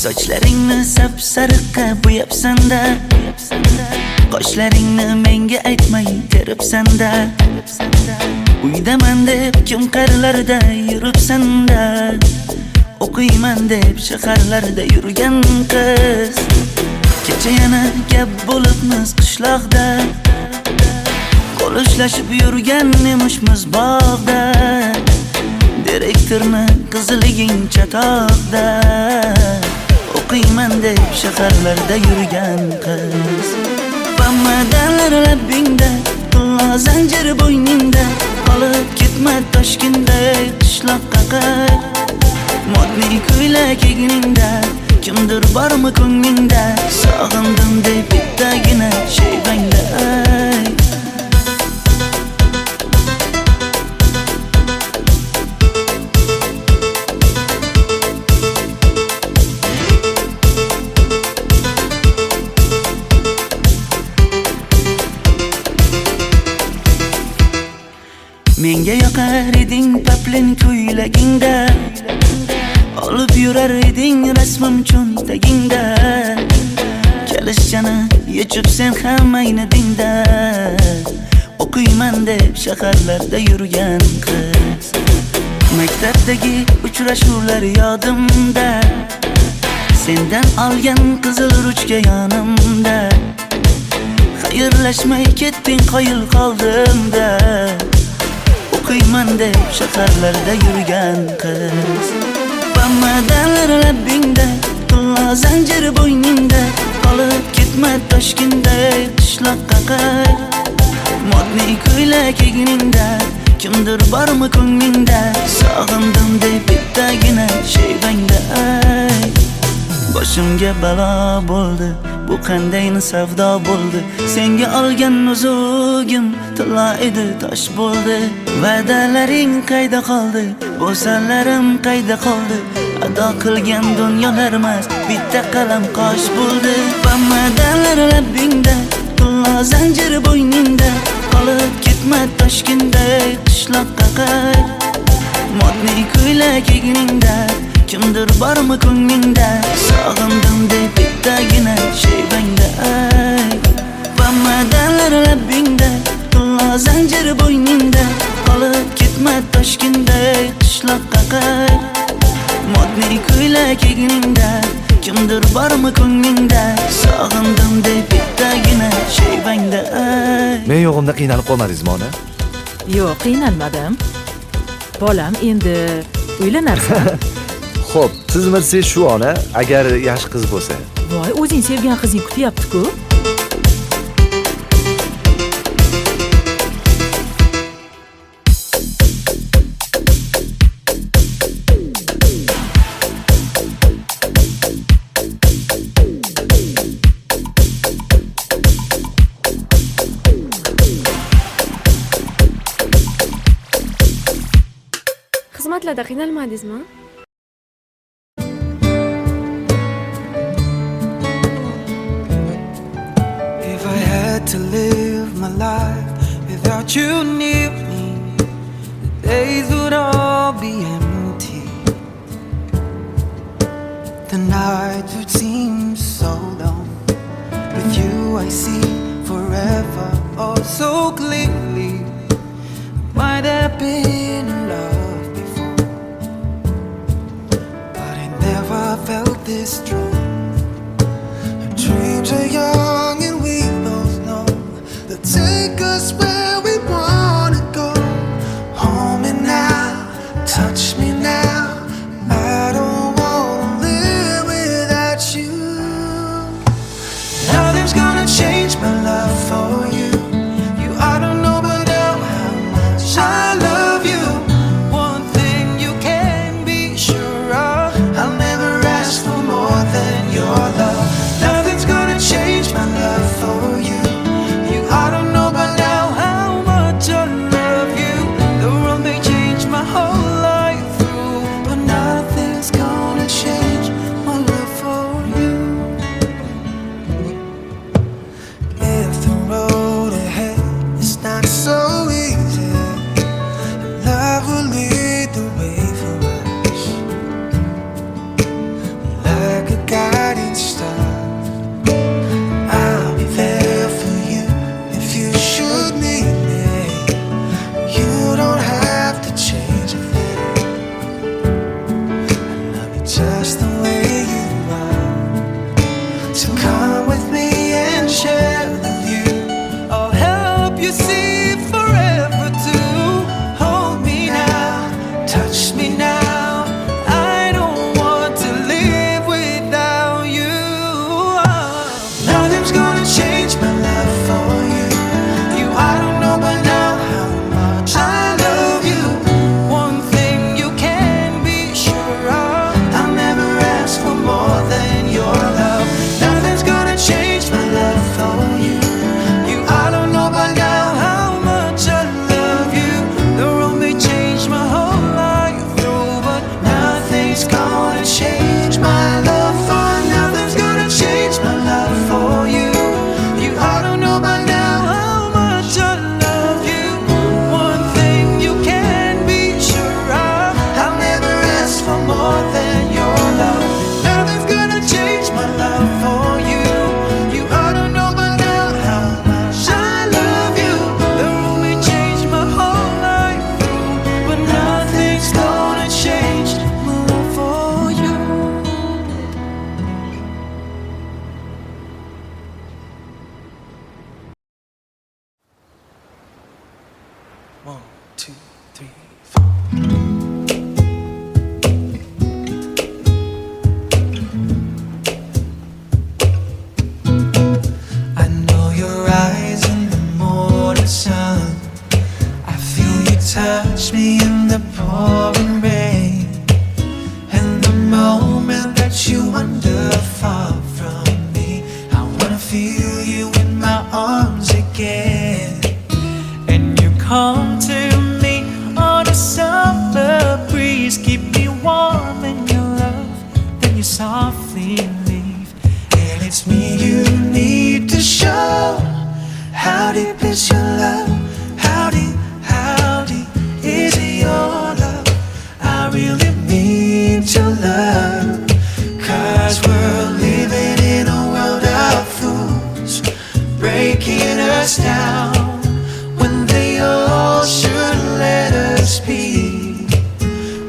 Sochlaringni sapsariqqa bo'yabsan-da Qoshlaringni menga aytmay teribsan-da Uydaman deb kim qarlarda yuribsan-da O'qiyman deb shaharlarda yurgan qiz Kecha yana gap bo'libmiz qishloqda Qo'l ushlashib yurgan emishmiz bog'da Direktorni qiziliging chatoqda O'qiyman deb shaharlarda yurgan qiz Bamadanlar labbingda Tilla zanjir bo'yningda Qolib ketma Toshkentday qishloqqa qayt Modniy ko'ylak egningda Kimdir bormi ko'nglingda Sog'indim deb bittagina shayvangda ay Menga yoqar eding paplin ko'ylagingda Olib yurar eding rasmim cho'ntagingda Kalishchani yechib sen ham ayni dingda O'qiyman deb shaharlarda yurgan qiz Maktabdagi uchrashuvlar yodimda Sendan olgan qizil ruchka yonimda Xayrlashmay ketding qoyil qoldimda O'qiyman deb shaharlarda yurgan qiz Bamadanlar labbingda Tilla zanjir bo'yningda Qolib ketma Toshkentday qishloqqa qayt Modniy ko'ylak egningda Kimdir bormi ko'nglingda Sog'indim deb bittagina shayvangda ay Boshimga balo bo'ldi Bu qandayni savdo bo'ldi Senga olgan nuzugim Tilla edi tosh bo'ldi Va'dalaring qayda qoldi Bo'sonlarim qayda qoldi Ado qilgan dunyolarmas Bitta qalam qosh bo'ldi Bamadanlar labbingda Tilla zanjir bo'yningda Qolib ketma Toshkentday qishloqqa qayt Modniy ko'ylak egningda Kimdir bormi ko'nglingda Sog'indim deb bittagina shayvangda ay Bamadanlar labbingda Tilla zanjir bo'yningda Qolib ketma Toshkentday qishloqqa qayt Modniy ko'ylak egningda Kimdir bormi ko'nglingda Sog'indim deb bittagina shayvangda ay Men yo'g'imda qiynalib qolmadingizmi ona? Yo'q, qiynalmadim. Bolam endi uylanarsan. Xo'p, siz bilsangiz shu ona, agar yaxshi qiz bo'lsa. Voy, o'zing sevgan qizing kutyapti-ku. Xizmatlarda qiynalmadingizmi? If I to live my life without you near me. The days would all be empty. The night would seem so long. With you I see forever, oh so clearly. Might have been in love before, but I never felt this strong. Our dreams are young and we both know they'll take us where we wanna go. Hold me now, touch me now. I don't wanna live without you. Nothing's gonna change my love for you. You ought to know by now how much I love you. One thing you can be sure of, I'll never ask for more than your love. Nothing's gonna change my love for you. You ought to know by now how much I love you. The world may change my whole life through, but nothing's gonna change my love for you. If the road ahead is not so easy, love will lead the way for us, like a guiding star. I'll be there for you if you should need me. You don't have to change a thing. I love you just the way you are. So come with me and share the view. I'll help you see forever too. Hold me now, touch me now. I don't want to live without you. Nothing's gonna change my love for you. You ought to know by now how much I love you. One thing you can be sure of, I'll never ask for more than your love. Nothing's gonna change my love for you. You ought to know by now how much I love you. The road may change my whole life through, but nothing's gonna change my love for. Nothing's gonna change my love for you. You ought to know by now how much I love you. One thing you can be sure of, I'll never ask for more than your love. Nothing's gonna change my love for you. You ought to know by now how much I love you. The road may change my whole life through, but nothing's gonna change my love for you. One, two, three, four. I know your eyes in the morning sun. I feel you touch me in the pouring rain. And the moment that you wander far from me, I wanna feel you in my arms again. And you come to me on a summer breeze, keep me warm in your love, then you softly leave. And it's me you need to show. How deep is your love? How deep is your love? I really need your love, 'cause we're living in a world of fools, breaking us down when they all should let us be.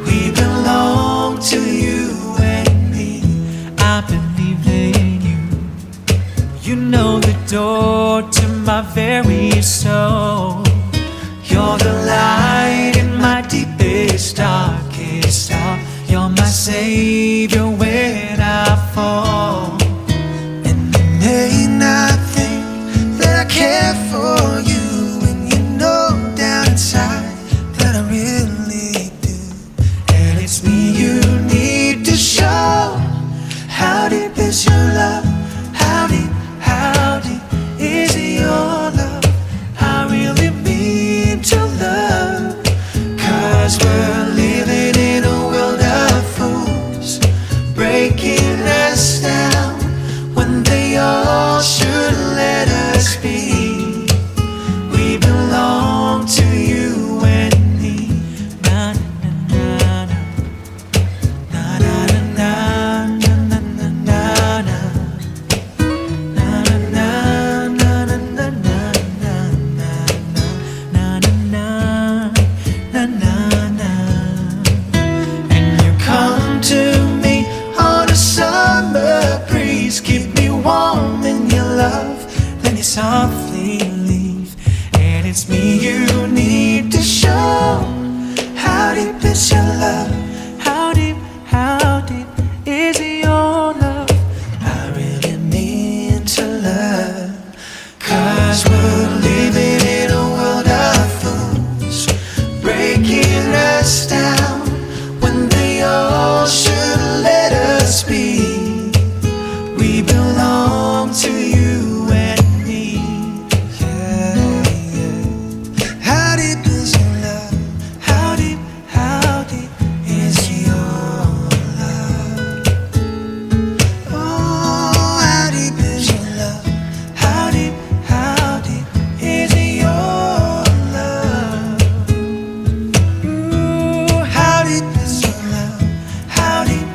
We belong to you and me. I believe in you. You know the door to my very soul. You're the light in my deepest, darkest hour. You're my savior when I fall. And it ain't nothing that I care for you, and you know down inside that I really do. And it's me you need to show. How deep is your love? How deep is your love? I softly leave. And it's me you need to show. How deep is your love? How deep is your love? I really mean to love. 'Cause we're living in a world of fools, breaking us down when they all should let us be. We belong to you and me. Yeah, yeah. How deep is your love? How deep is your love? Oh, how deep is your love? How deep is your love? Ooh, how deep is your love? How deep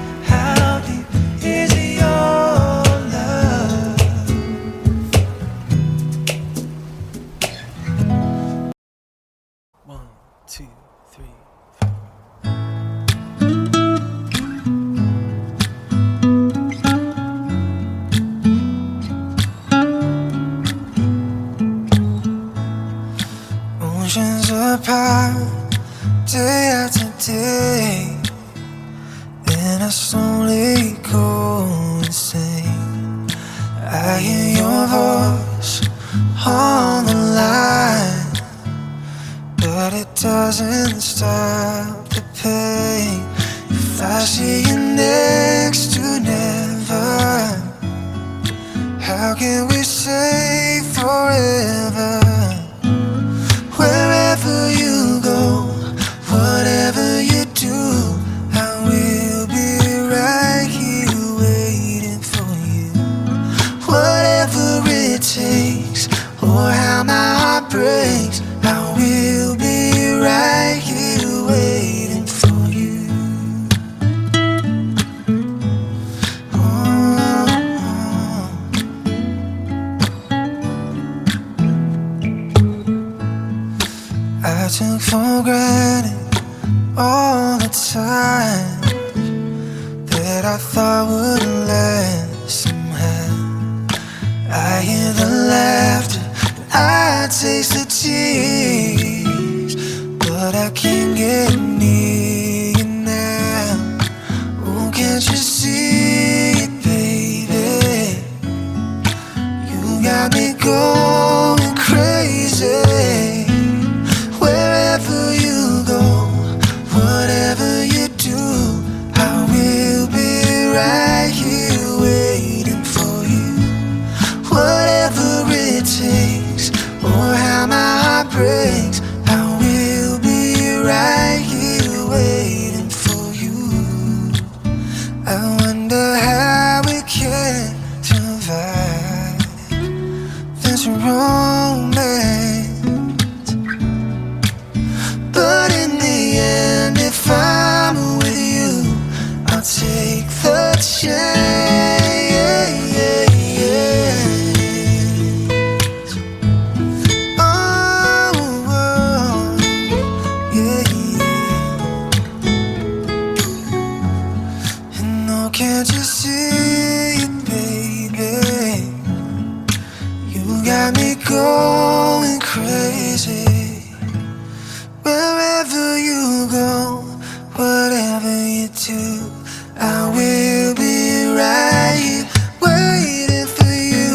is your love? One, two, three. Oceans apart, day after day, and I slowly go insane. I hear your voice on the line, but it doesn't stop the pain. If I see you next to never, how can we say forever? Wherever you go, whatever you do, I will be right here waiting for you. Whatever it takes, or how my heart breaks, I will be right here waiting for you. I took for granted all the time that I thought would last somehow. I hear the laughter, I taste the tears, but I can't get near you now. Oh, can't you see it, baby? You got me going crazy. Wherever you go, whatever you do, I will be right here waiting for you. Whatever it takes, or how my heart breaks, I will be right here waiting for you. I wonder how we can survive this romance. But in the end, if I'm with you, I'll take the chance. Oh, oh, yeah, yeah. And no, can't you see it, baby? You got me going crazy. Wherever you go, whatever you do, I will be right here waiting for you.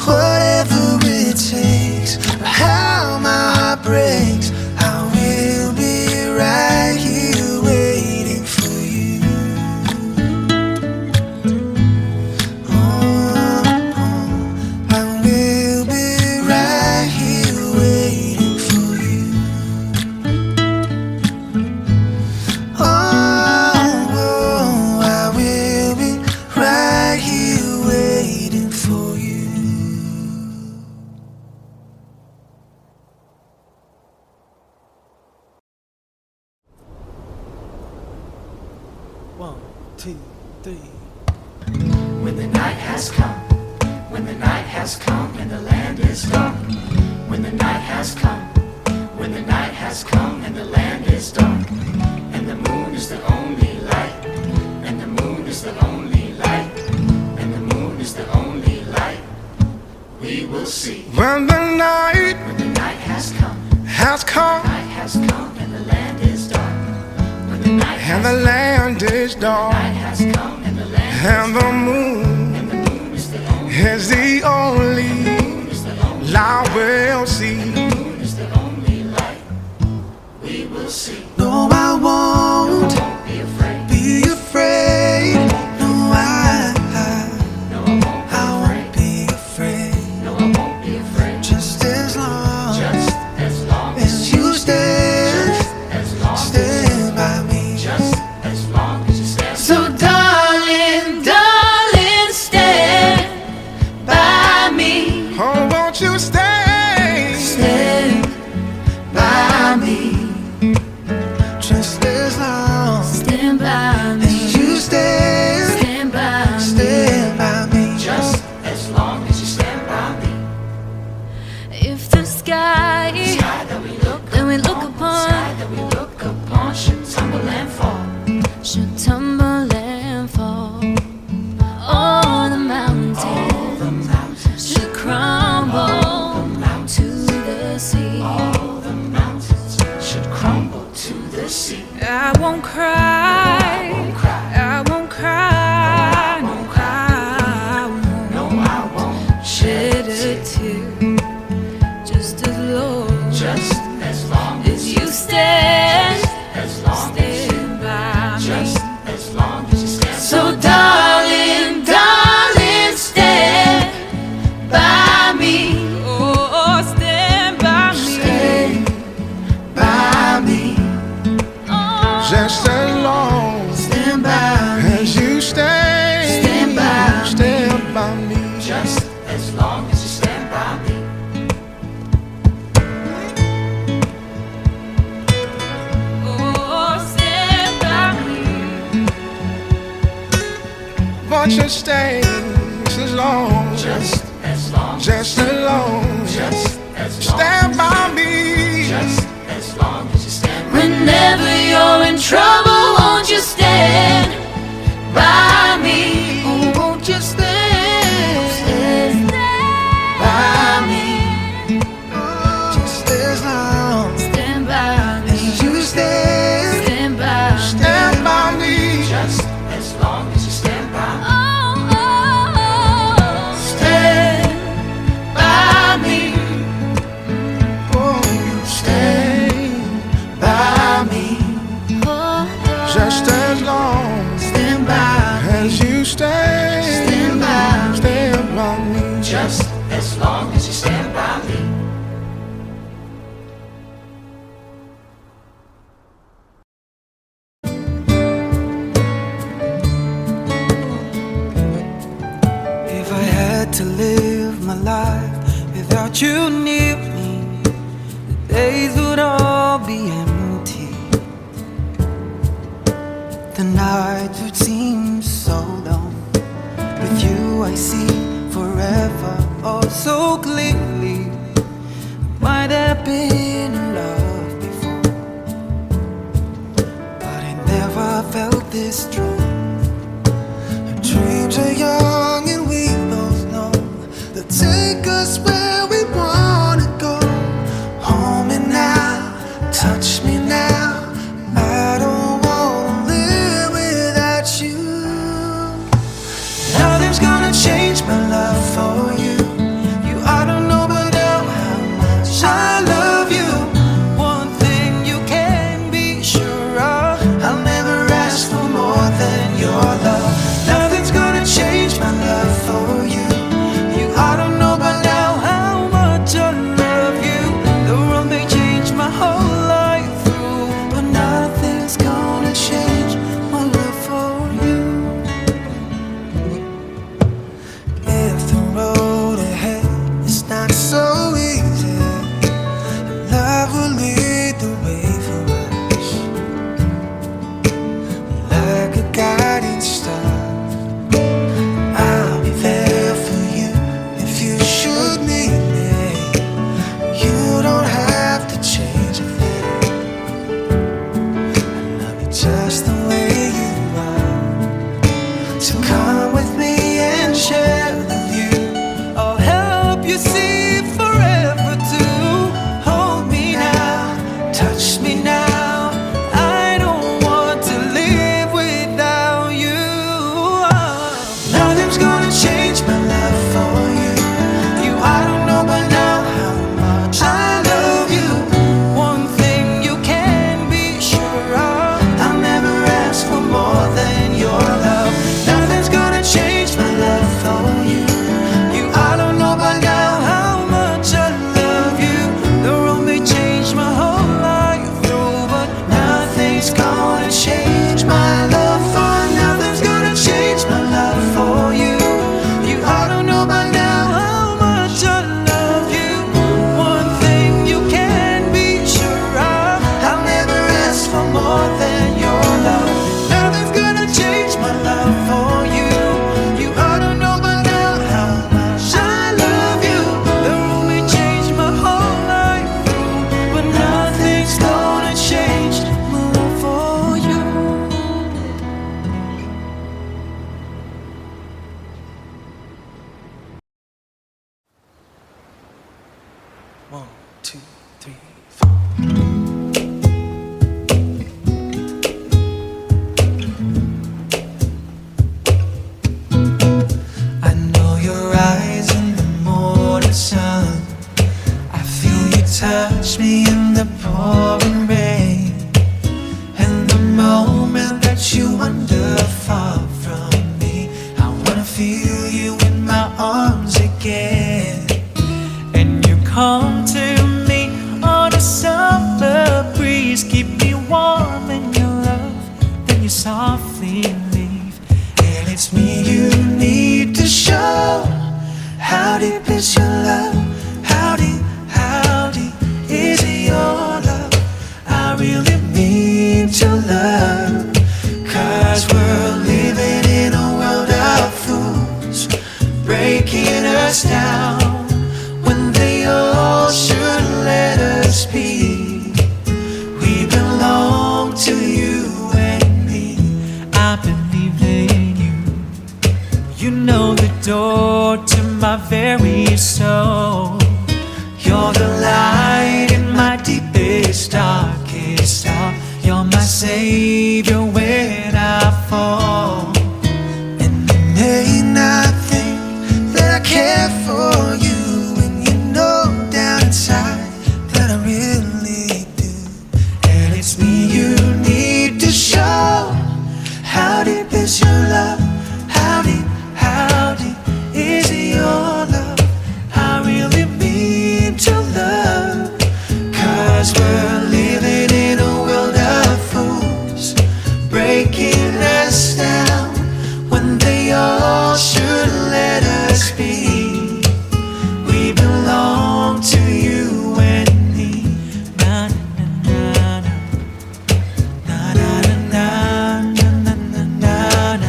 Whatever it takes, or how my heart breaks, I will be right here waiting for you. Oh, I will be right here waiting for you. Oh, I will be right here waiting for you. One, two, three. When the night has come, when the night has come and the land is dark. When the night has come, when the night has come and the land is dark. And the moon is the only light, and the moon is the only light, and the moon is the only light. We will will see. When the night When the night has come, has come night has come, and the land is dark. When the night and the land is dark has come, and the land and the moon and the moon is the only is the only light we'll see. moon is the only light we will see. No, I won't Don't be afraid. be afraid. No, I won't be afraid. No, I won't be afraid. Just as long Just as long as you stand, as long stand by me. just as long as you stand. So darling, darling, stand by me. Oh, won't you stay? Stand by me. Just as long Stand by me. as you stand, Stand by me. stand by me. Just as long as you stand by me. If the sky Sky that we look that we look sky upon that we look upon should tumble and fall. should tumble and fall, all the mountains should crumble to the sea. All the mountains should crumble to the sea. I won't cry. I won't cry. No, I won't No, I won't shed a tear. Just as long just as long as you stand, as long as stand by me. just as long as you stand. So darling, darling, stand by me. Oh, stand by me. Stand by me. Oh, Just as long Stand by me. as you stay, Stand by me. stand by me. Just as long as you stand by me. oh, stand by me. Won't you stay as long, Just as long just as long, just as long stand by me. just as long as you stand by me. Whenever you're in trouble, won't you stand by me? Oh, won't you stand by me? Just as long Stand by me. as you stand, Stand by me. Stand by me. Just as long as you stand by me. Oh, oh, oh. stand by me. Oh, you stay By me. Oh, just as long Stand by me. as you stay, Stand by me. stand by me. Just as long as you stand by me. If I had to live my life without you near me, the days would all be empty. The nights would seem so long. With you I see forever oh so clearly. Might have been in love before, but I never felt this strong. Our dreams are young and we both know they'll take us where we wanna go. Hold me now, touch me now. I don't wanna live without you. Nothing's gonna change my love for you. You ought to know by now how much I love you. 1, 2, 3, 4. I know your eyes in the morning sun. I feel you touch me in the pouring rain. And the moment that you wander far from me, I wanna feel you in my arms again. And you come to me on a summer breeze, keep me warm in your love, then you softly leave. And it's me you need to show. How deep is your love? How deep is your love? I really mean to love. 'Cause we're living in a world of fools, breaking us down when they all should let us be. We belong to you and me. I believe in you. You know the door to my very soul. You're the light in my deepest, darkest hour. You're my savior when I fall. And it ain't nothing that I care for you, and you know down inside that I really do. And it's me you need to show. How deep is your love? How deep is your love? I really mean to love. 'Cause we're living in a world of fools, breaking us down when they all should let us be. We belong to you and me. Na na na na na na na na na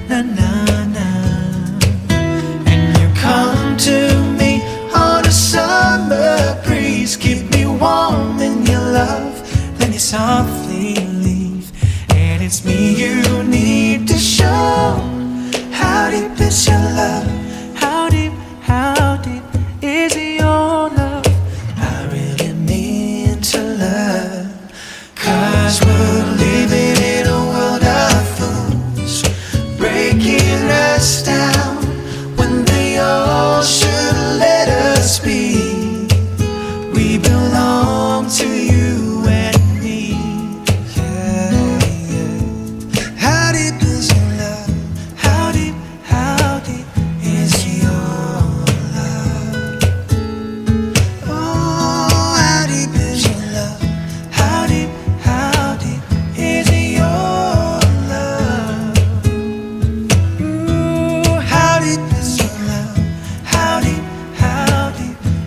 na na na. And you come to me on a summer breeze, keep me warm in your love, then you softly leave. And it's me you need to show. How deep is your love? How deep is your love? I really mean to love. 'Cause we're living in a world of fools, breaking us down when they all should let us be. We belong to you and me. Yeah, yeah. How deep is your love? How deep is your love? Oh, how deep is your love? How deep is your love? Ooh, how deep is your love? How deep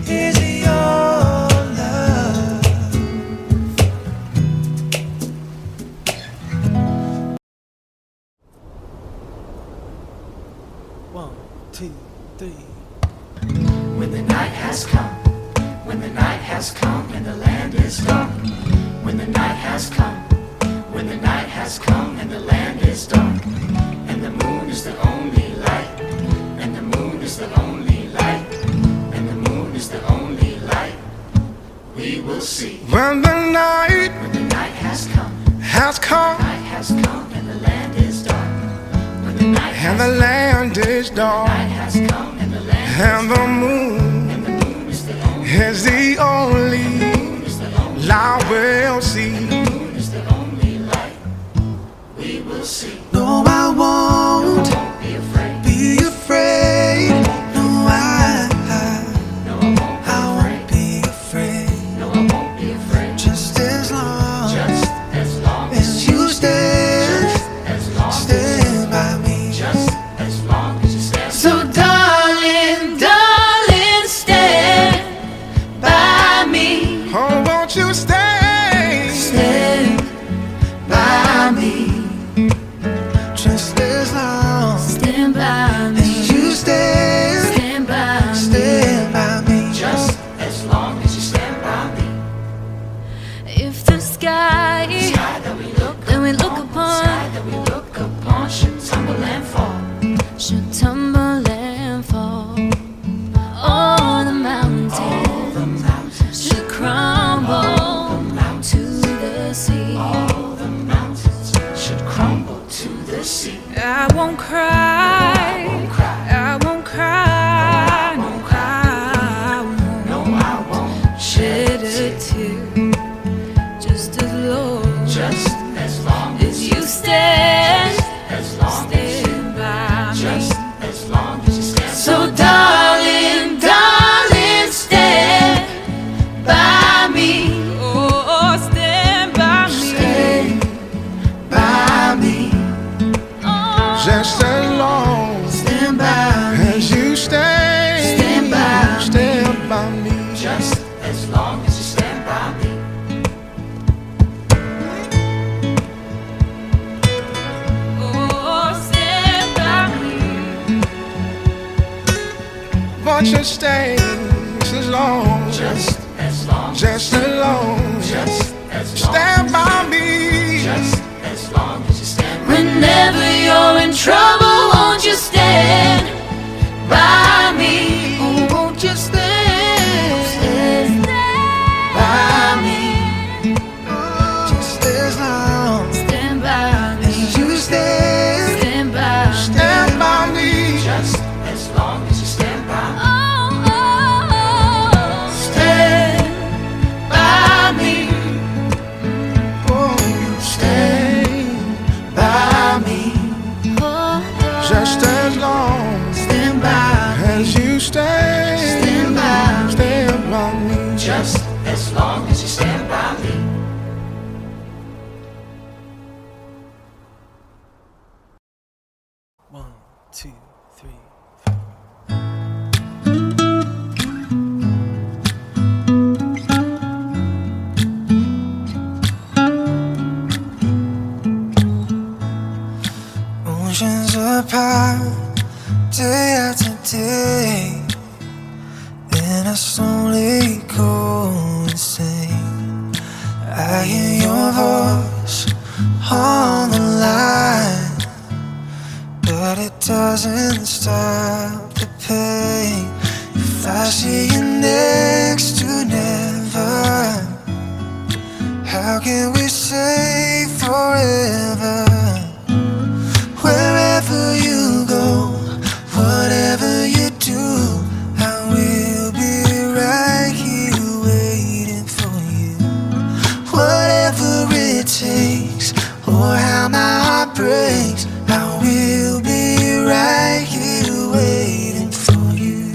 is your love? 1, 2, 3. When the night has come, when the night has come and the land is dark. When the night has come, when the night has come and the land is dark. And the moon is the only light, and the moon is the only light, and the moon is the only light we will see. When the night When the night has come, has come night has come and the land is dark. When the night and the land is dark, night has come and the land and the moon is the only is the only light we'll see. moon is the only light we will see. No, I won't Don't be afraid. be afraid. No, No, I won't I won't be afraid. No, I won't be afraid. Just as long Just as long as you stand, as long stand by me. just as long as you stand. So darling, darling, stand by me. Oh, won't you stay? Stand by me. Just as see. I won't cry. I won't cry. No, I won't. No, I won't Shed a tear. Just as long. Just as long as you stand. as long as you, Stand by me. just as long as you stand. So darling, darling, stand by me. Oh, stand by me. Stay by me. Oh, Just as long stand by me. as you stay, Stand by me. stand by me. Just as long as you stand by me. Oh, stand by me. Want you stay as long, Just as long, just as long, just as long, stand by me. just as long as you stand by me. Whenever you're in trouble, won't you stand by me? Oh, won't you stand by me? Just as long Stand by me. as you stay, Stand by me. stand by me. Just as long as you stand by me. Oh, oh, oh. Stand by me. Oh, you stay by me. Oh, Just as long stand by me. as you stay, Stand by me. stand by me. Just as long as you stand by me. One, two, three. Oceans apart, day after day, and I slowly go insane. I hear your voice on the line, but it doesn't stop the pain. If I see you next to never, how can we say forever? Wherever you go, whatever you do, I will be right here waiting for you. Whatever it takes, or how my heart breaks, I will be right here waiting for you.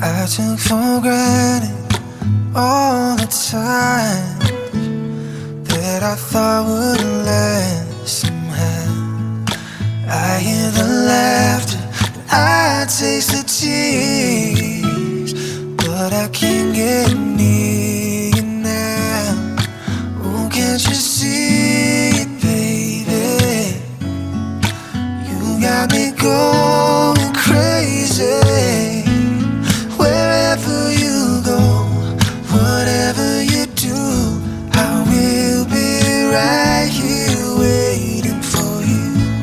I took for granted all the time that I thought would last somehow. I hear the laughter, I taste the tears, but I can't get near you now. Oh, can't you see it, baby? You got me going crazy. Wherever you go, whatever you do, I will be right here waiting for you.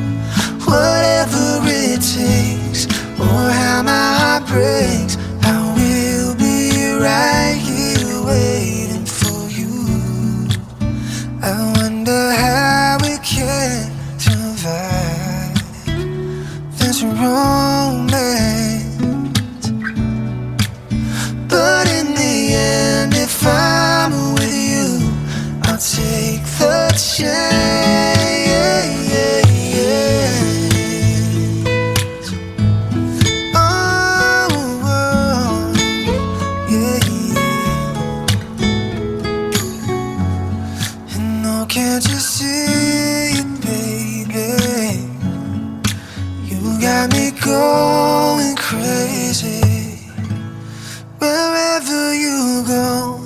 Whatever it takes, or how my heart breaks, I will be right here waiting for you. I wonder how we can survive this romance. But in the end, if I'm with you, I'll take the chance. Oh, oh, yeah. And no, can't you see it, baby? You got me going crazy. Wherever you go,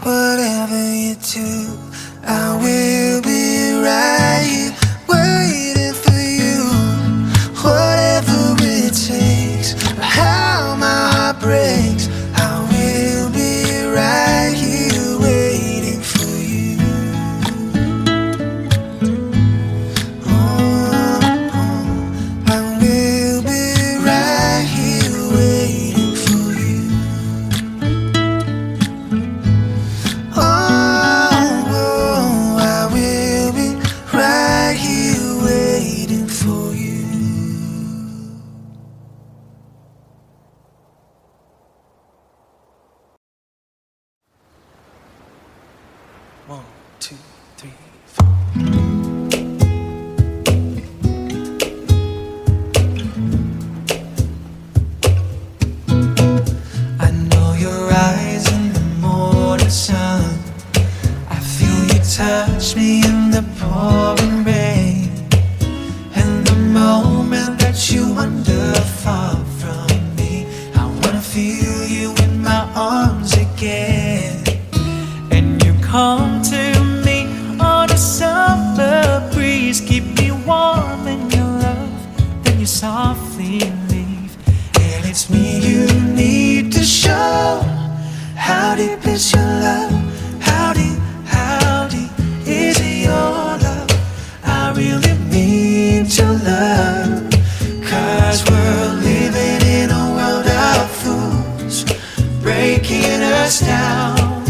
whatever you do, I will be right here waiting for you. Whatever it takes, or how my heart breaks, I will be right here waiting for you. Oh, I will be right here waiting. 1, 2, 3, 4. I know your eyes in the morning sun. I feel you touch me in the pouring rain. And the moment that you wander far from me, I wanna feel you in my arms again. And you come to me on a summer breeze, keep me warm in your love, then you softly leave. And it's me you need to show. How deep is your love? How deep is your love? I really mean to love. 'Cause we're living in a world of fools, breaking us down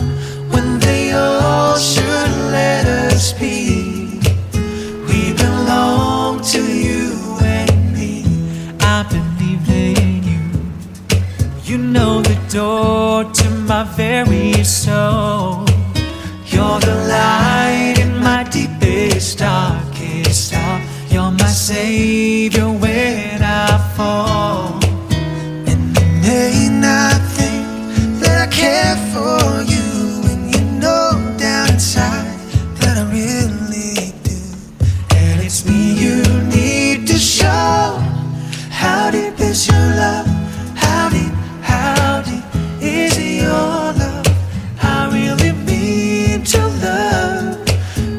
when they all should let us be. We belong to you and me. I believe in you. You know the door to my very soul. You're the light in my deepest, darkest hour. You're my savior when I fall. And you may not think that I care for you, and you know down inside that I really do. And it's me you need to show. How deep is your love? How deep is your love? I really mean to love.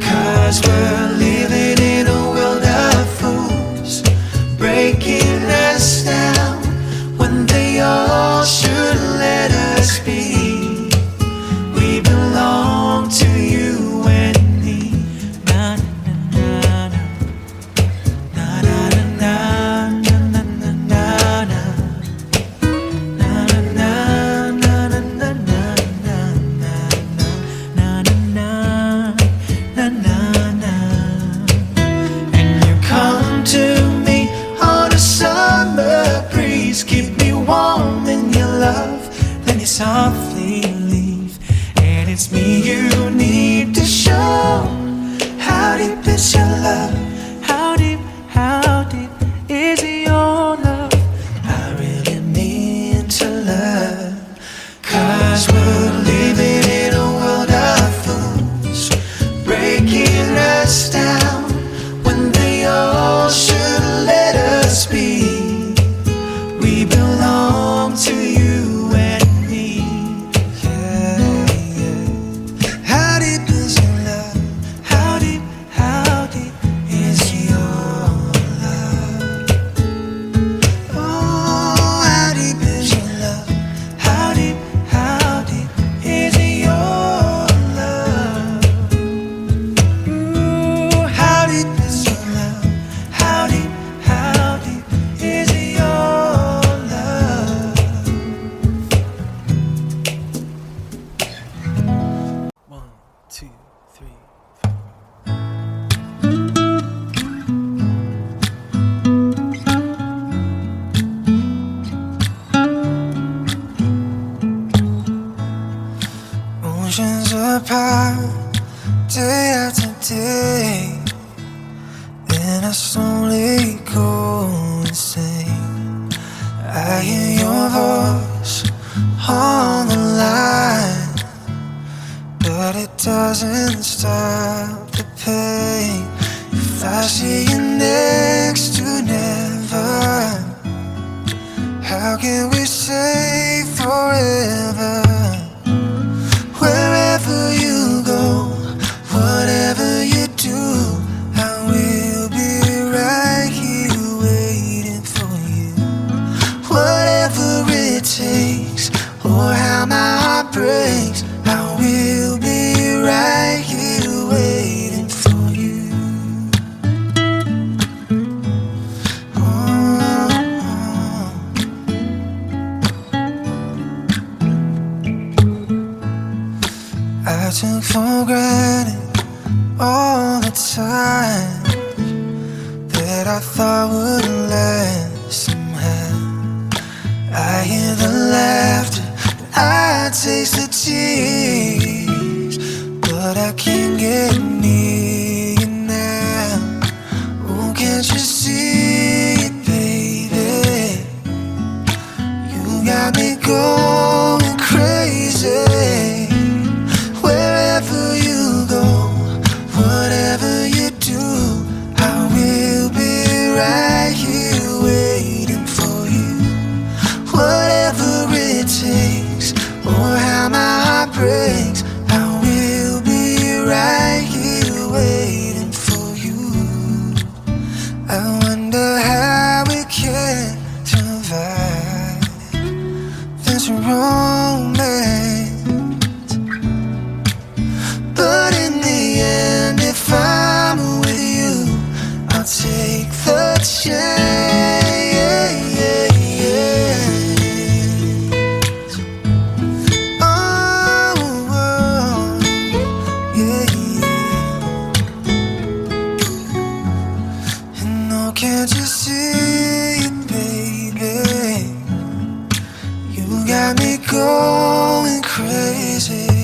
'Cause we're living in a world of fools, breaking us down when they all should let us be. We belong to you and me. Na na na na na na na na na na na na. Na na na na na na na na na na na. And you come to me on a summer breeze, keep me warm in your love, then you softly leave. And it's me you need to show. How deep is your love? How deep is your love? I really mean to love. 'Cause we're living in a world of fools, breaking us down when they all should let us be. We belong to you and me. Yeah, yeah. How deep is your love? How deep is your love? Oh, how deep is your love? How deep is your love? Ooh, how deep is your love? How deep is your love? 1, 2, 3, 4. Oceans apart, day after day, and I slowly go insane. I hear your voice on the line, but it doesn't stop the pain. If I see you next to never, how can we say forever? Wherever you go, whatever you do, I will be right here waiting for you. Whatever it takes, or how my heart breaks, I will be right here waiting for you. I took for granted all the time that I thought would last somehow. I hear the laughter, I taste the tears, but I can't going crazy. Wherever you go, whatever you do, I will be right here waiting for you. Whatever it takes, or how my heart breaks, I will be right here waiting for you. I wonder how we can survive this romance, but in the end, if I'm with you, I'll take the chance. Can't you see it, baby? You got me going crazy.